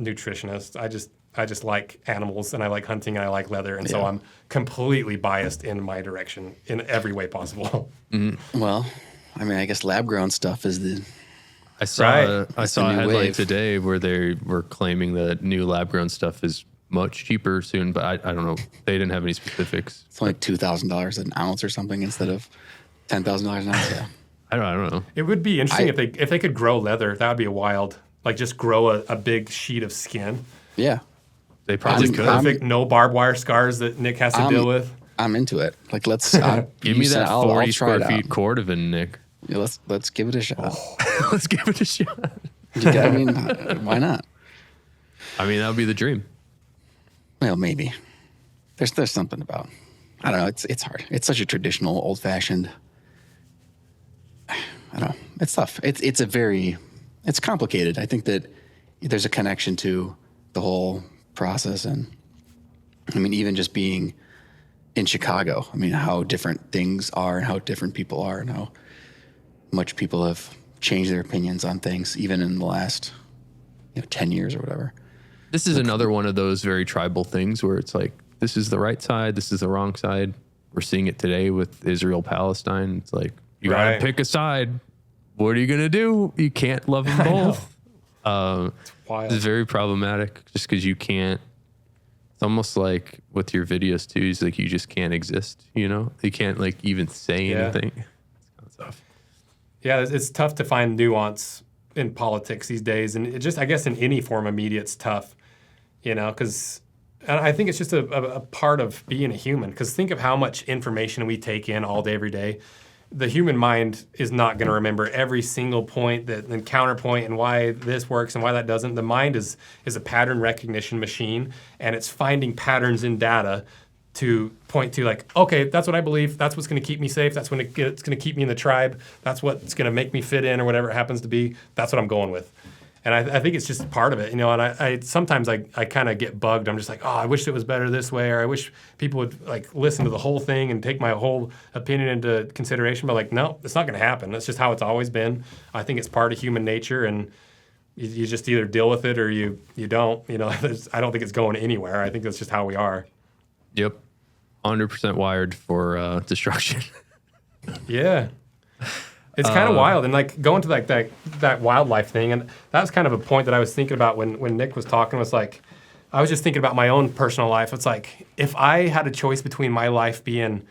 nutritionist. I just like animals, and I like hunting, and I like leather, and so I'm completely biased in my direction in every way possible. Mm-hmm. Well, I mean, I guess lab grown stuff is the. I saw a headline today where they were claiming that new lab grown stuff is much cheaper soon, but I don't know. They didn't have any specifics. It's like $2,000 an ounce or something instead of $10,000 an ounce. Yeah. I don't know. It would be interesting if they could grow leather. That would be wild. Like just grow a big sheet of skin. Yeah. They probably could. Perfect, no barbed wire scars that Nick has to deal with. I'm into it. Like let's give me that 40 square feet Cordovan, Nick. Yeah, let's give it a shot. Let's give it a shot. I mean, why not? I mean, that would be the dream. Well, maybe. There's something about, I don't know, it's hard. It's such a traditional, old-fashioned, I don't know, it's tough. It's complicated. I think that there's a connection to the whole process. And I mean, even just being in Chicago, I mean, how different things are and how different people are and how much people have changed their opinions on things, even in the last 10 years or whatever. This is another one of those very tribal things where it's like, this is the right side, this is the wrong side. We're seeing it today with Israel, Palestine. It's like, you gotta pick a side. What are you gonna do? You can't love them both. It's very problematic just because you can't. It's almost like with your videos too, it's like you just can't exist, You can't like even say anything. It's kind of tough. Yeah, it's tough to find nuance in politics these days. And it just, I guess in any form of media, it's tough, because I think it's just a part of being a human. Because think of how much information we take in all day, every day. The human mind is not going to remember every single point and counterpoint and why this works and why that doesn't. The mind is a pattern recognition machine, and it's finding patterns in data to point to like, okay, that's what I believe. That's what's going to keep me safe. That's when it's going to keep me in the tribe. That's what's going to make me fit in or whatever it happens to be. That's what I'm going with. And I think it's just part of it, And I sometimes I kind of get bugged. I'm just like, oh, I wish it was better this way, or I wish people would like listen to the whole thing and take my whole opinion into consideration. But like, no, it's not going to happen. That's just how it's always been. I think it's part of human nature, and you just either deal with it or you don't. I don't think it's going anywhere. I think that's just how we are. Yep, 100% wired for destruction. Yeah. It's kind of wild, and like going to like that wildlife thing, and that was kind of a point that I was thinking about when Nick was talking. Was like, I was just thinking about my own personal life. It's like if I had a choice between my life being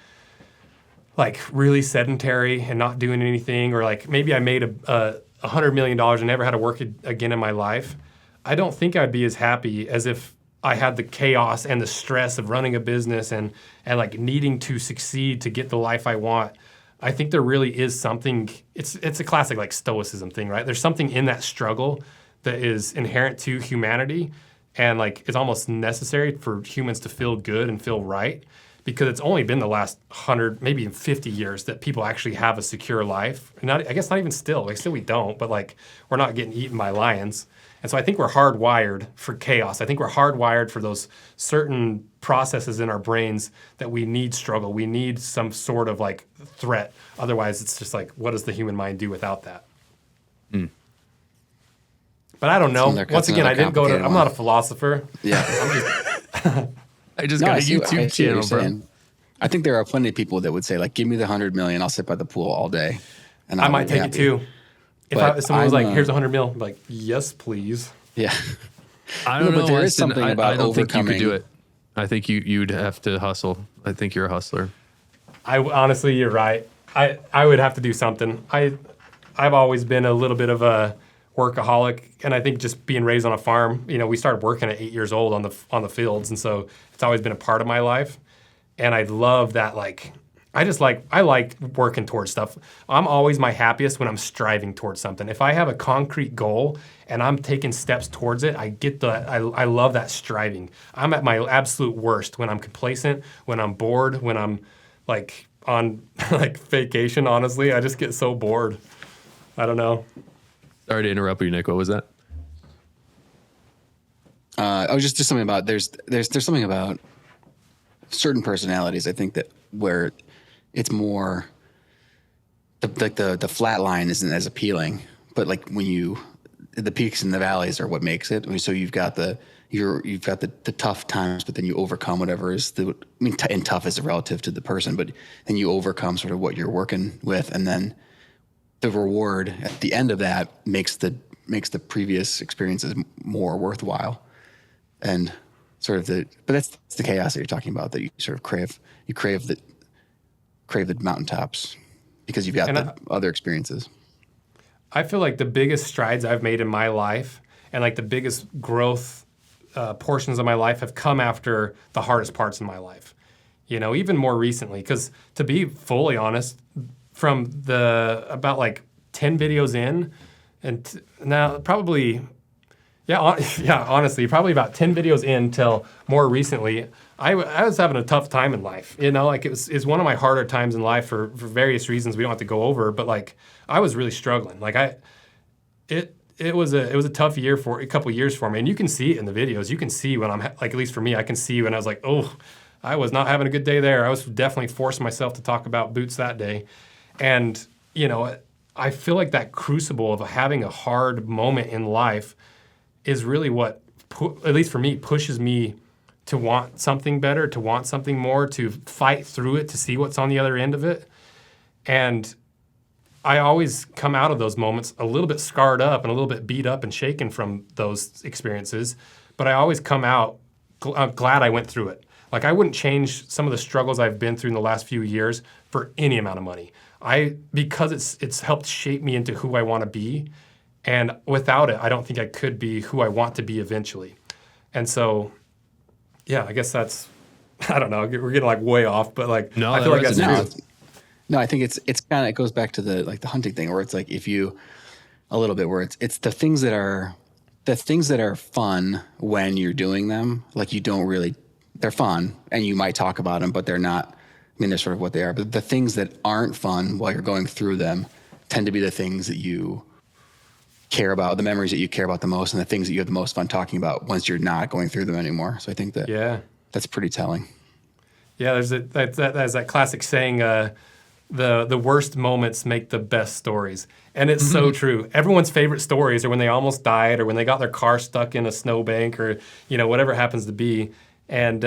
like really sedentary and not doing anything, or like maybe I made $100 million and never had to work again in my life, I don't think I'd be as happy as if I had the chaos and the stress of running a business and like needing to succeed to get the life I want. I think there really is something, it's a classic like stoicism thing, right? There's something in that struggle that is inherent to humanity and like is almost necessary for humans to feel good and feel right, because it's only been the last 100, maybe even 50 years that people actually have a secure life. I guess not even still, like still we don't, but like we're not getting eaten by lions. And so I think we're hardwired for chaos. I think we're hardwired for those certain processes in our brains that we need struggle. We need some sort of like threat. Otherwise, it's just like, what does the human mind do without that? Mm. But I don't know. Once again, I didn't go to, I'm not a philosopher. Yeah. I just got a YouTube channel, bro. I think there are plenty of people that would say like, give me the 100 million. I'll sit by the pool all day. And I might take it too. If someone was like, here's 100 mil, I'm like, yes, please. Yeah. I don't know. But there is something about I don't think you could do it. I think you'd have to hustle. I think you're a hustler. Honestly, you're right. I would have to do something. I've always been a little bit of a workaholic, and I think just being raised on a farm, we started working at 8 years old on the fields, and so it's always been a part of my life. And I love that, like, I like working towards stuff. I'm always my happiest when I'm striving towards something. If I have a concrete goal and I'm taking steps towards it, I love that striving. I'm at my absolute worst when I'm complacent, when I'm bored, when I'm like on like vacation, honestly. I just get so bored. I don't know. Sorry to interrupt you, Nick. What was that? I was just something about there's something about certain personalities, I think, that where it's more the flat line isn't as appealing, but like the peaks and the valleys are what makes it. I mean, so you've got the tough times, but then you overcome whatever is and tough is relative to the person, but then you overcome sort of what you're working with, and then the reward at the end of that makes the previous experiences more worthwhile, and sort of but that's the chaos that you're talking about, that you sort of crave. You crave the mountaintops because you've got the other experiences. I feel like the biggest strides I've made in my life and like the biggest growth portions of my life have come after the hardest parts in my life. Even more recently, because to be fully honest, from about like 10 videos in, and now probably Yeah, honestly, probably about 10 videos in till more recently, I was having a tough time in life. You know, like it's one of my harder times in life for various reasons we don't have to go over, but like I was really struggling. Like it was a tough year for a couple years for me, and you can see it in the videos. You can see when I'm like, at least for me, I can see when I was like, oh, I was not having a good day there. I was definitely forcing myself to talk about boots that day, and you know, I feel like that crucible of having a hard moment in life is really what, at least for me, pushes me to want something better, to want something more, to fight through it, to see what's on the other end of it. And I always come out of those moments a little bit scarred up and a little bit beat up and shaken from those experiences. But I always come out glad I went through it. Like I wouldn't change some of the struggles I've been through in the last few years for any amount of money. Because it's helped shape me into who I want to be. And without it, I don't think I could be who I want to be eventually. And so, yeah, I guess that's, I don't know, we're getting like way off, but like, no, I feel like that's true. No, I think it's kind of, it goes back to the hunting thing where it's like, if you, a little bit where it's the things that are fun when you're doing them, like you don't really, they're fun and you might talk about them, but they're not, I mean, they're sort of what they are. But the things that aren't fun while you're going through them tend to be the things that you care about, the memories that you care about the most, and the things that you have the most fun talking about once you're not going through them anymore. So I think that's pretty telling. Yeah, there's that classic saying, the worst moments make the best stories. And it's so true. Everyone's favorite stories are when they almost died or when they got their car stuck in a snowbank or, you know, whatever it happens to be. And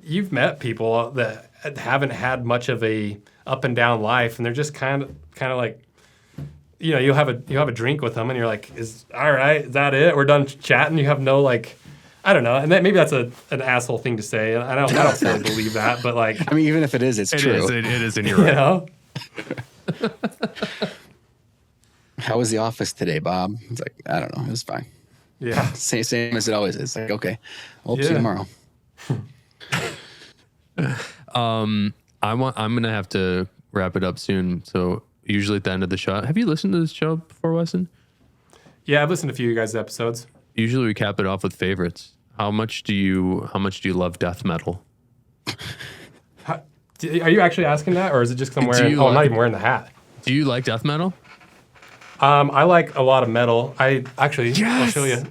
you've met people that haven't had much of a up and down life, and they're just kind of like, you know, you'll have a drink with them, and you're like, all right, is that it? We're done chatting. You have no like, I don't know, and maybe that's an asshole thing to say. I don't fully believe that, but like, I mean, even if it is, it's true. It is, and you're right. You know? How was the office today, Bob? It's like, I don't know, it was fine. Yeah, same as it always is. Like, okay, I'll see you tomorrow. I'm gonna have to wrap it up soon. So usually at the end of the show, have you listened to this show before, Weston? Yeah, I've listened to a few of you guys' episodes. Usually we cap it off with favorites. How much do you love death metal? Are you actually asking that, or is it just because I'm wearing? I'm not even wearing the hat. Do you like death metal? I like a lot of metal. I'll show you.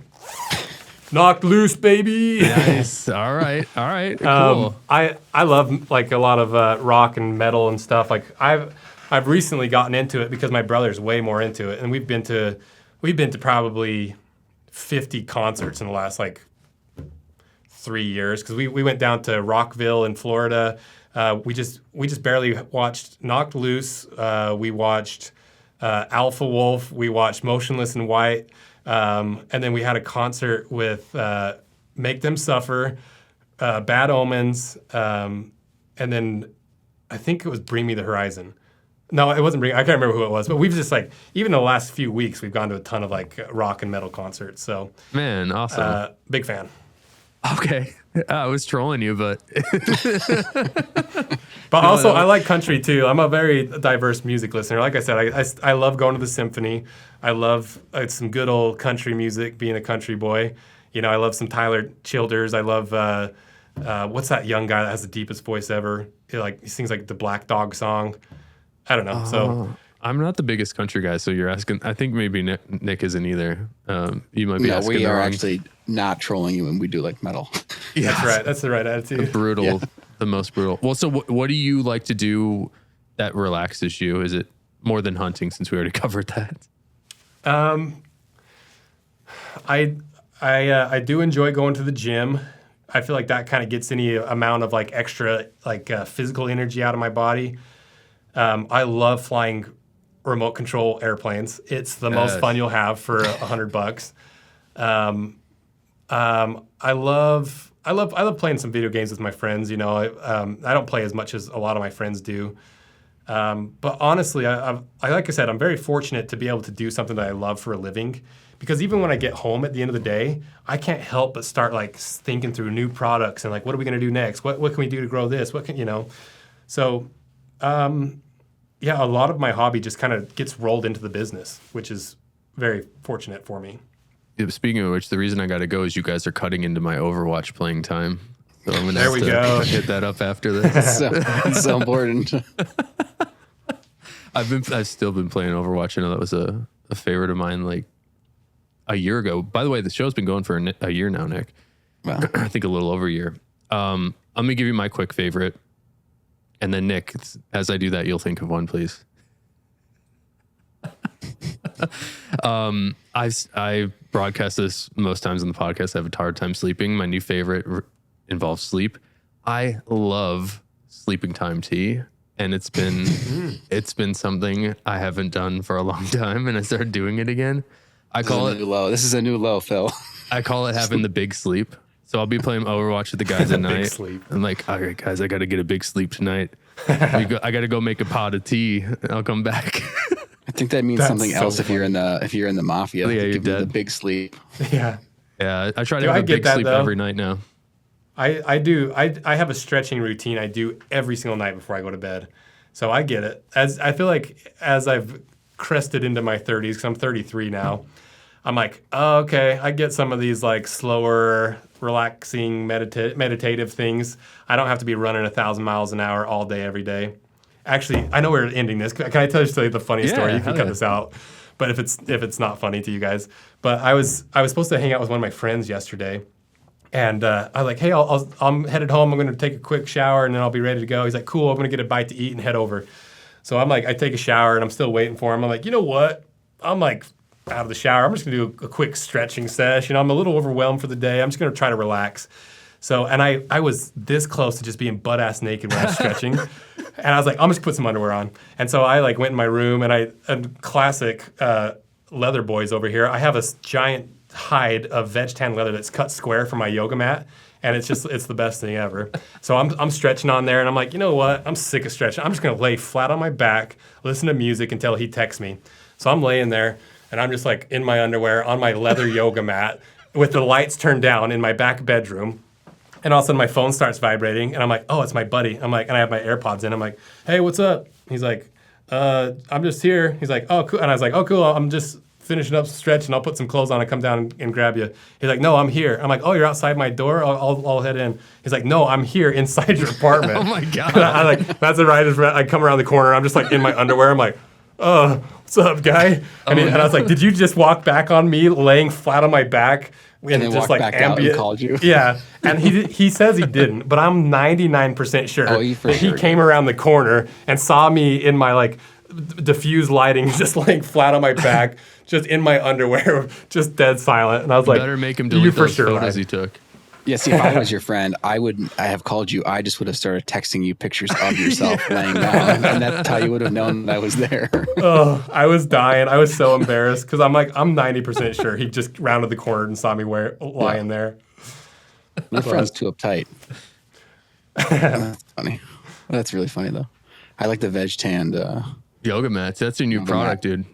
Knocked loose, baby. Nice. All right. Cool. I love like a lot of rock and metal and stuff. Like I've recently gotten into it because my brother's way more into it, and we've been to probably 50 concerts in the last like 3 years because we went down to Rockville in Florida. We just barely watched Knocked Loose. We watched Alpha Wolf. We watched Motionless in White. And then we had a concert with Make Them Suffer, Bad Omens, and then I think it was Bring Me the Horizon. No, it wasn't I can't remember who it was, but we've just like, even the last few weeks, we've gone to a ton of like rock and metal concerts. So, man, awesome. Big fan. Okay. I was trolling you, but. But also, I like country too. I'm a very diverse music listener. Like I said, I love going to the symphony. I love some good old country music, being a country boy. You know, I love some Tyler Childers. I love, what's that young guy that has the deepest voice ever? He sings like the Black Dog song. I don't know. So I'm not the biggest country guy, so you're asking. I think maybe Nick isn't either. You might be asking. We are wrong. Actually not trolling you, and we do like metal. Yeah, that's right. That's the right attitude. The most brutal. Well, so what do you like to do that relaxes you? Is it more than hunting? Since we already covered that. I do enjoy going to the gym. I feel like that kind of gets any amount of like extra like physical energy out of my body. I love flying remote control airplanes. It's the most fun you'll have for $100. I love playing some video games with my friends. You know, I don't play as much as a lot of my friends do. But honestly, like I said, I'm very fortunate to be able to do something that I love for a living. Because even when I get home at the end of the day, I can't help but start like thinking through new products and like, what are we going to do next? What can we do to grow this? So, yeah, a lot of my hobby just kind of gets rolled into the business, which is very fortunate for me. speaking of which, the reason I got to go is you guys are cutting into my Overwatch playing time. So I'm gonna hit that up after this. so important. I've still been playing Overwatch. I know that was a favorite of mine like a year ago. By the way, the show's been going for a year now, Nick. Wow. I think a little over a year. I'm gonna give you my quick favorite, and then Nick, as I do that, you'll think of one, please. I broadcast this most times on the podcast. I have a hard time sleeping. My new favorite involves sleep. I love sleeping time tea, and it's been something I haven't done for a long time, and I started doing it again. I call it low. This is a new low, Phil. I call it having the big sleep. So I'll be playing Overwatch with the guys at night. Sleep. I'm like, all right, guys, I got to get a big sleep tonight. I got to go make a pot of tea. And I'll come back. I think that means something else if you're in the mafia. Yeah, you're give you dead. The big sleep. Yeah. Yeah, I try to have a big sleep every night now. I do. I have a stretching routine I do every single night before I go to bed. So I get it. As I feel like as I've crested into my 30s, because I'm 33 now, I'm like, oh, okay, I get some of these like slower, relaxing, meditative things. I don't have to be running 1,000 miles an hour all day, every day. Actually, I know we're ending this. Can I tell you the funniest story? You can cut this out. But if it's not funny to you guys. But I was supposed to hang out with one of my friends yesterday. And I was like, hey, I'm headed home. I'm going to take a quick shower, and then I'll be ready to go. He's like, cool, I'm going to get a bite to eat and head over. So I'm like, I take a shower, and I'm still waiting for him. I'm like, you know what? I'm like out of the shower. I'm just going to do a quick stretching session. I'm a little overwhelmed for the day. I'm just going to try to relax. So, and I was this close to just being butt-ass naked when I was stretching. And I was like, I'm just going to put some underwear on. And so I like went in my room, and classic leather boys over here, I have a giant hide of veg tan leather that's cut square for my yoga mat, and it's the best thing ever. So I'm stretching on there, and I'm like, you know what? I'm sick of stretching. I'm just gonna lay flat on my back, listen to music until he texts me. So I'm laying there, and I'm just like in my underwear on my leather yoga mat with the lights turned down in my back bedroom. And all of a sudden my phone starts vibrating, and I'm like, oh, it's my buddy. I'm like, and I have my AirPods in. I'm like, hey, what's up? He's like, I'm just here. He's like, oh, cool. And I was like, oh, cool. I'm just finishing up stretch, and I'll put some clothes on and come down and grab you. He's like, no, I'm here. I'm like, oh, you're outside my door? I'll head in. He's like, no, I'm here inside your apartment. Oh my God. I like, that's the right. I come around the corner. I'm just like in my underwear. I'm like, what's up, guy? And I was like, did you just walk back on me laying flat on my back? And then just walked like back out and called you. Yeah. And he says he didn't, but I'm 99% sure that he came around the corner and saw me in my like diffuse lighting, just laying flat on my back, just in my underwear, just dead silent. And I was like, better make him delete those photos he took. Yeah, see, if I was your friend, I have called you. I just would have started texting you pictures of yourself laying down, and that's how you would have known that I was there. Oh, I was dying. I was so embarrassed because I'm 90% sure he just rounded the corner and saw me lying there. My friend's too uptight. That's funny. Well, that's really funny though. I like the veg tanned yoga mats. That's your new product, dude.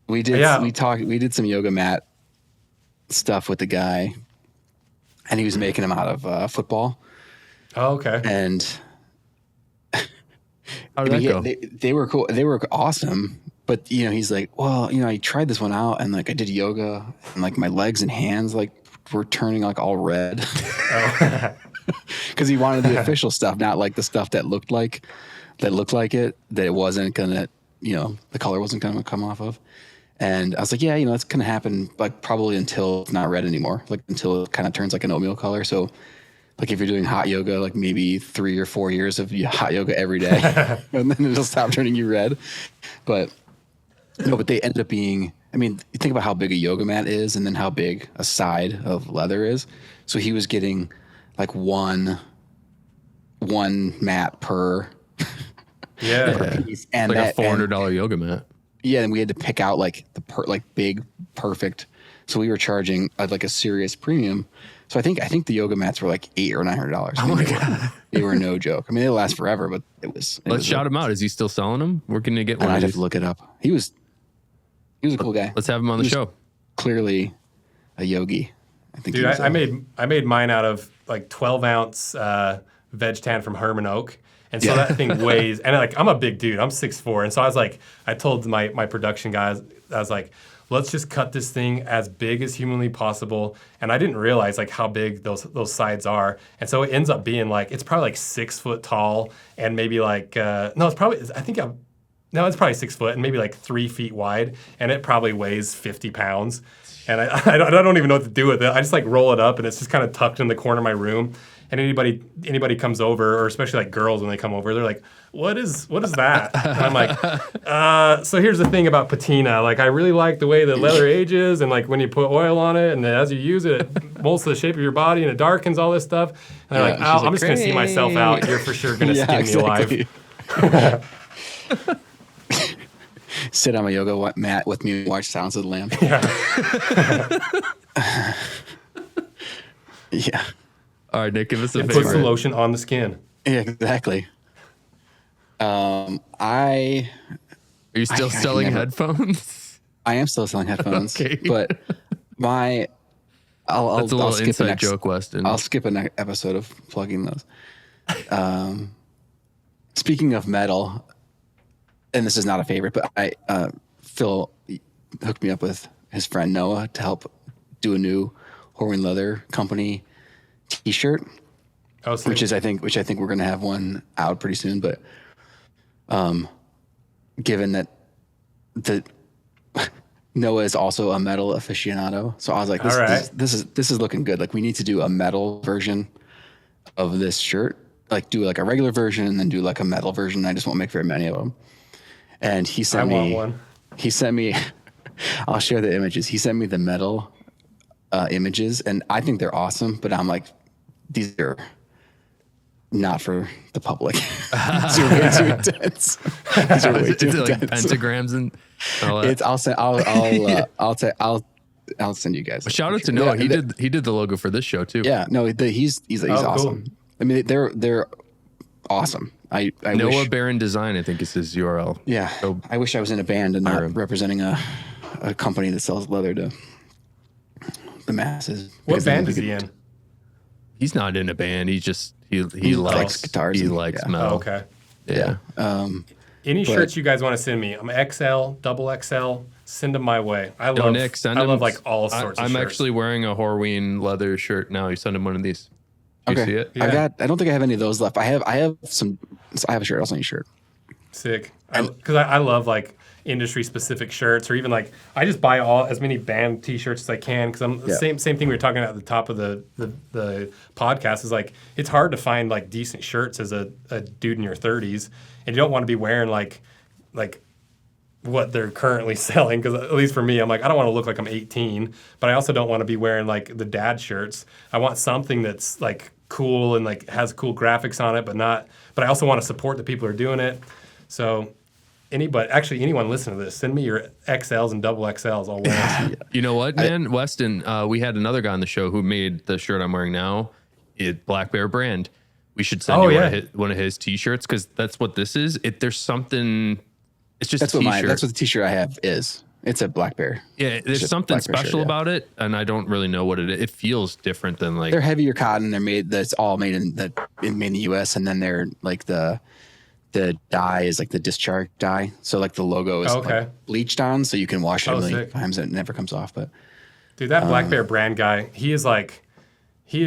We did some yoga mat stuff with the guy. And he was making them out of football. Oh, okay. And how did that go? They were cool. They were awesome. But he's like, well, I tried this one out, and like I did yoga, and like my legs and hands like were turning like all red. Because he wanted the official stuff, not like the stuff that looked like it. That it wasn't gonna, the color wasn't gonna come off of. And I was like, yeah, that's going to happen like probably until it's not red anymore, like until it kind of turns like an oatmeal color. So like if you're doing hot yoga, like maybe 3 or 4 years of hot yoga every day, and then it'll stop turning you red. But but they ended up being, you think about how big a yoga mat is and then how big a side of leather is. So he was getting like one mat per piece. And like a $400 yoga mat. Yeah, and we had to pick out like the big, perfect. So we were charging like a serious premium. So I think the yoga mats were like $800 or $900. Oh my God, they were no joke. They last forever, but it was. Let's shout him out. Is he still selling them? We're gonna get one. I'd have to look it up. He was a cool guy. Let's have him on the show. Clearly, a yogi. I think. Dude, I made mine out of like 12-ounce veg tan from Herman Oak. And so that thing weighs, and like, I'm a big dude, I'm 6'4". And so I told my production guys, I was like, let's just cut this thing as big as humanly possible. And I didn't realize like how big those sides are. And so it ends up being like, it's probably like 6 foot tall and maybe like, it's probably 6 foot and maybe like 3 feet wide. And it probably weighs 50 pounds. And I don't even know what to do with it. I just like roll it up and it's just kind of tucked in the corner of my room. And anybody comes over, or especially like girls when they come over, they're like, what is that? And I'm like, so here's the thing about patina. Like, I really like the way the leather ages, and like when you put oil on it, and as you use it, it molds to the shape of your body, and it darkens all this stuff. And they're like, I'm just gonna see myself out. You're for sure gonna skin me alive. Sit on my yoga mat with me, watch Sounds of the Lamb. Yeah. All right, Nick, give us a and favorite. put some lotion on the skin. Yeah, exactly. Are you still selling headphones? I am still selling headphones. Okay. But that's a little inside joke, Weston. I'll skip an episode of plugging those. Speaking of metal, and this is not a favorite, but Phil hooked me up with his friend Noah to help do a new Horween Leather Company T-shirt, which I think we're going to have one out pretty soon. But given that Noah is also a metal aficionado, so I was like, this is looking good. Like, we need to do a metal version of this shirt, like do like a regular version and then do like a metal version. I just won't make very many of them. And he sent me, I'll share the images. He sent me the metal images, and I think they're awesome, but I'm like, these are not for the public. These are way too intense. These are way too intense. Like pentagrams and all that. I'll send you guys. Well, shout out to Noah. He did the logo for this show too. Yeah, no, he's awesome. Cool. I mean, they're awesome. I Noah wish, Baron Design, I think is his URL. Yeah, so, I wish I was in a band and not representing a company that sells leather to the masses. What band is he in? He's not in a band. He likes guitars. He likes metal. Oh, okay. Yeah. Any shirts you guys want to send me? I'm XL, double XL. Send them my way. I love like all sorts of shirts. I'm actually wearing a Horween leather shirt now. You send him one of these. Do you see it? Yeah. I don't think I have any of those left. I have a shirt. I'll send you a shirt. Sick. Because I love like industry specific shirts, or even like I just buy as many band t-shirts as I can, because I'm the same thing we were talking about at the top of the podcast is like, it's hard to find like decent shirts as a dude in your 30s, and you don't want to be wearing like what they're currently selling, because at least for me, I'm like, I don't want to look like I'm 18, but I also don't want to be wearing like the dad shirts. I want something that's like cool and like has cool graphics on it, but I also want to support the people who are doing it. So anyone listening to this, send me your XLs and double XLs all once. You know what, man? Weston, we had another guy on the show who made the shirt I'm wearing now, Black Bear brand. We should send you one of his t-shirts, because that's what this is. There's something, it's just a t-shirt. That's what the t-shirt I have is. It's a Black Bear. Yeah, there's something special about it, and I don't really know what it is. It feels different than like... They're heavier cotton. That's all made in the U.S., and then they're like the dye is like the discharge dye. So like the logo is like bleached on, so you can wash it a million times and it never comes off. But dude, that Black Bear brand guy, he is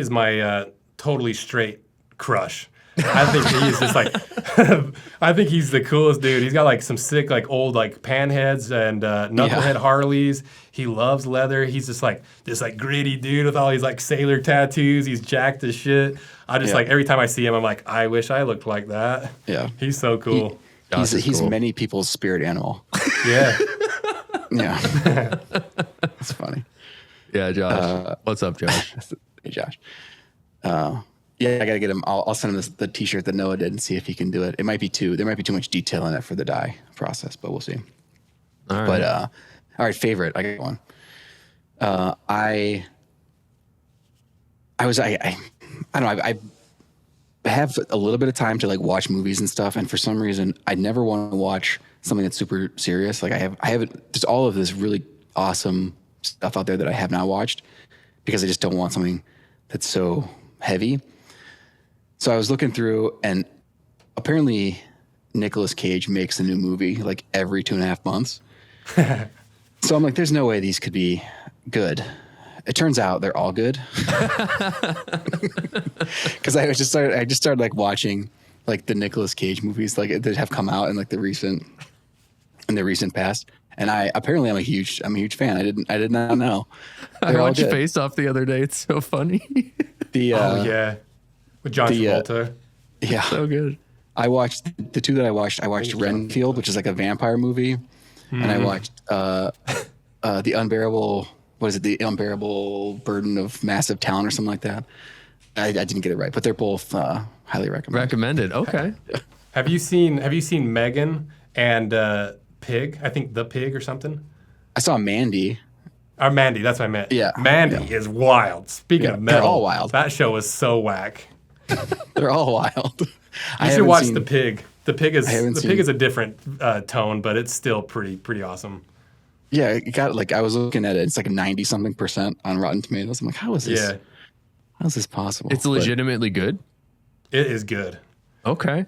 my totally straight crush. I think he's just like, I think he's the coolest dude. He's got like some sick like old like panheads and knucklehead Harleys. He loves leather. He's just like this like gritty dude with all these like sailor tattoos. He's jacked as shit. I just like every time I see him, I'm like, I wish I looked like that. Yeah, he's so cool. He's cool. Many people's spirit animal. Yeah, yeah, it's funny. Yeah, Josh. What's up, Josh? Hey, Josh. Yeah, I gotta get him. I'll send him the t-shirt that Noah did and see if he can do it. There might be too much detail in it for the dye process, but we'll see. All right. But all right, favorite. I got one. I don't know. I have a little bit of time to like watch movies and stuff, and for some reason, I never want to watch something that's super serious. Like I haven't. There's all of this really awesome stuff out there that I have not watched because I just don't want something that's so heavy. So I was looking through, and apparently Nicolas Cage makes a new movie like every 2.5 months. So I'm like, there's no way these could be good. It turns out they're all good. Because I just started like watching like the Nicolas Cage movies like that have come out in like the recent past. And I'm a huge fan. I did not know. I watched Face Off the other day. It's so funny. With John Travolta. Yeah. So good. I watched the two that I watched. I watched Renfield, which is like a vampire movie. And I watched The Unbearable, The Unbearable Burden of Massive Talent or something like that. I didn't get it right, but they're both highly recommended. Okay. Have you seen Megan and Pig? I think The Pig or something. I saw Mandy. Or Mandy, that's what I meant. Yeah. Mandy is wild. Speaking of metal, they're all wild. That show was so whack. They're all wild. You should watch The Pig. The Pig is a different tone, but it's still pretty awesome. Yeah, it got like I was looking at it. It's like 90-something% on Rotten Tomatoes. I'm like, how is this? Yeah. How is this possible? It's legitimately good. It is good. Okay.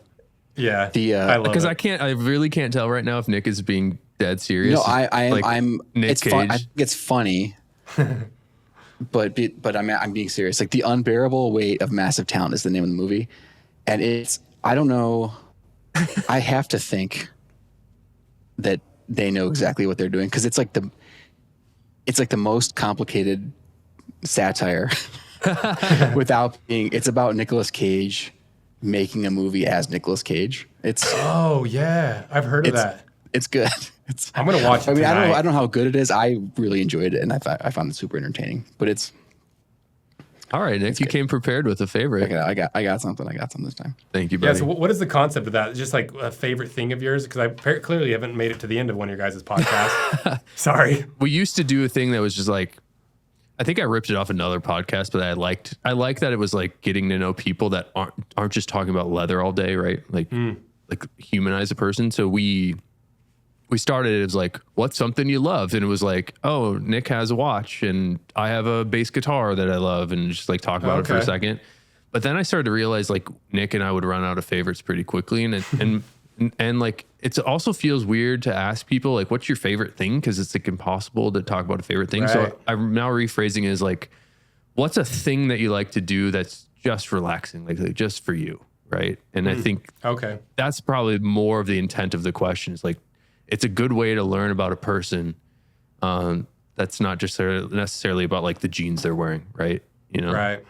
Yeah. I love it. I really can't tell right now if Nick is being dead serious. No, I'm. Nick it's Cage. fun. I think it's funny. but I'm being serious. Like The Unbearable Weight of Massive Talent is the name of the movie, and I don't know. I have to think that they know exactly what they're doing because it's like the most complicated satire without being. It's about Nicolas Cage making a movie as Nicolas Cage. Oh yeah, I've heard of that. It's good. I'm gonna watch it. I mean, tonight. I don't know how good it is. I really enjoyed it, and I found it super entertaining. But it's all right, Nick. You came prepared with a favorite. I got something. I got something this time. Thank you, buddy. Yeah. So what is the concept of that? It's just like a favorite thing of yours? Because I clearly haven't made it to the end of one of your guys' podcasts. Sorry. We used to do a thing that was just like, I think I ripped it off another podcast, but I like that it was like getting to know people that aren't just talking about leather all day, right? Like humanize a person. So we started it as like, what's something you love? And it was like, oh, Nick has a watch and I have a bass guitar that I love, and just like talk about it for a second. But then I started to realize like Nick and I would run out of favorites pretty quickly. And like, it also feels weird to ask people like, what's your favorite thing? Cause it's like impossible to talk about a favorite thing. Right. So I'm now rephrasing it as like, what's a thing that you like to do that's just relaxing, like just for you. Right. And I think that's probably more of the intent of the question. Is like, it's a good way to learn about a person. That's not just necessarily about like the jeans they're wearing. Right. You know? Right.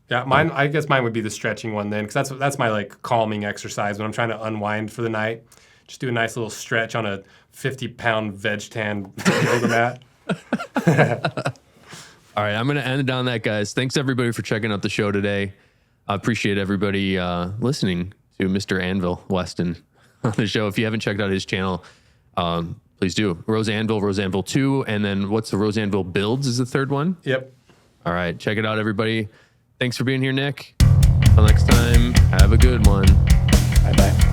Yeah, I guess mine would be the stretching one then, because that's my like calming exercise when I'm trying to unwind for the night. Just do a nice little stretch on a 50-pound veg tan yoga mat. All right, I'm going to end it on that, guys. Thanks everybody for checking out the show today. I appreciate everybody listening to Mr. Anvil Weston on the show. If you haven't checked out his channel, please do. Rose Anvil 2, and then what's the Rose Anvil Builds is the third one? Yep. All right, check it out, everybody. Thanks for being here, Nick. Until next time, have a good one. Bye-bye.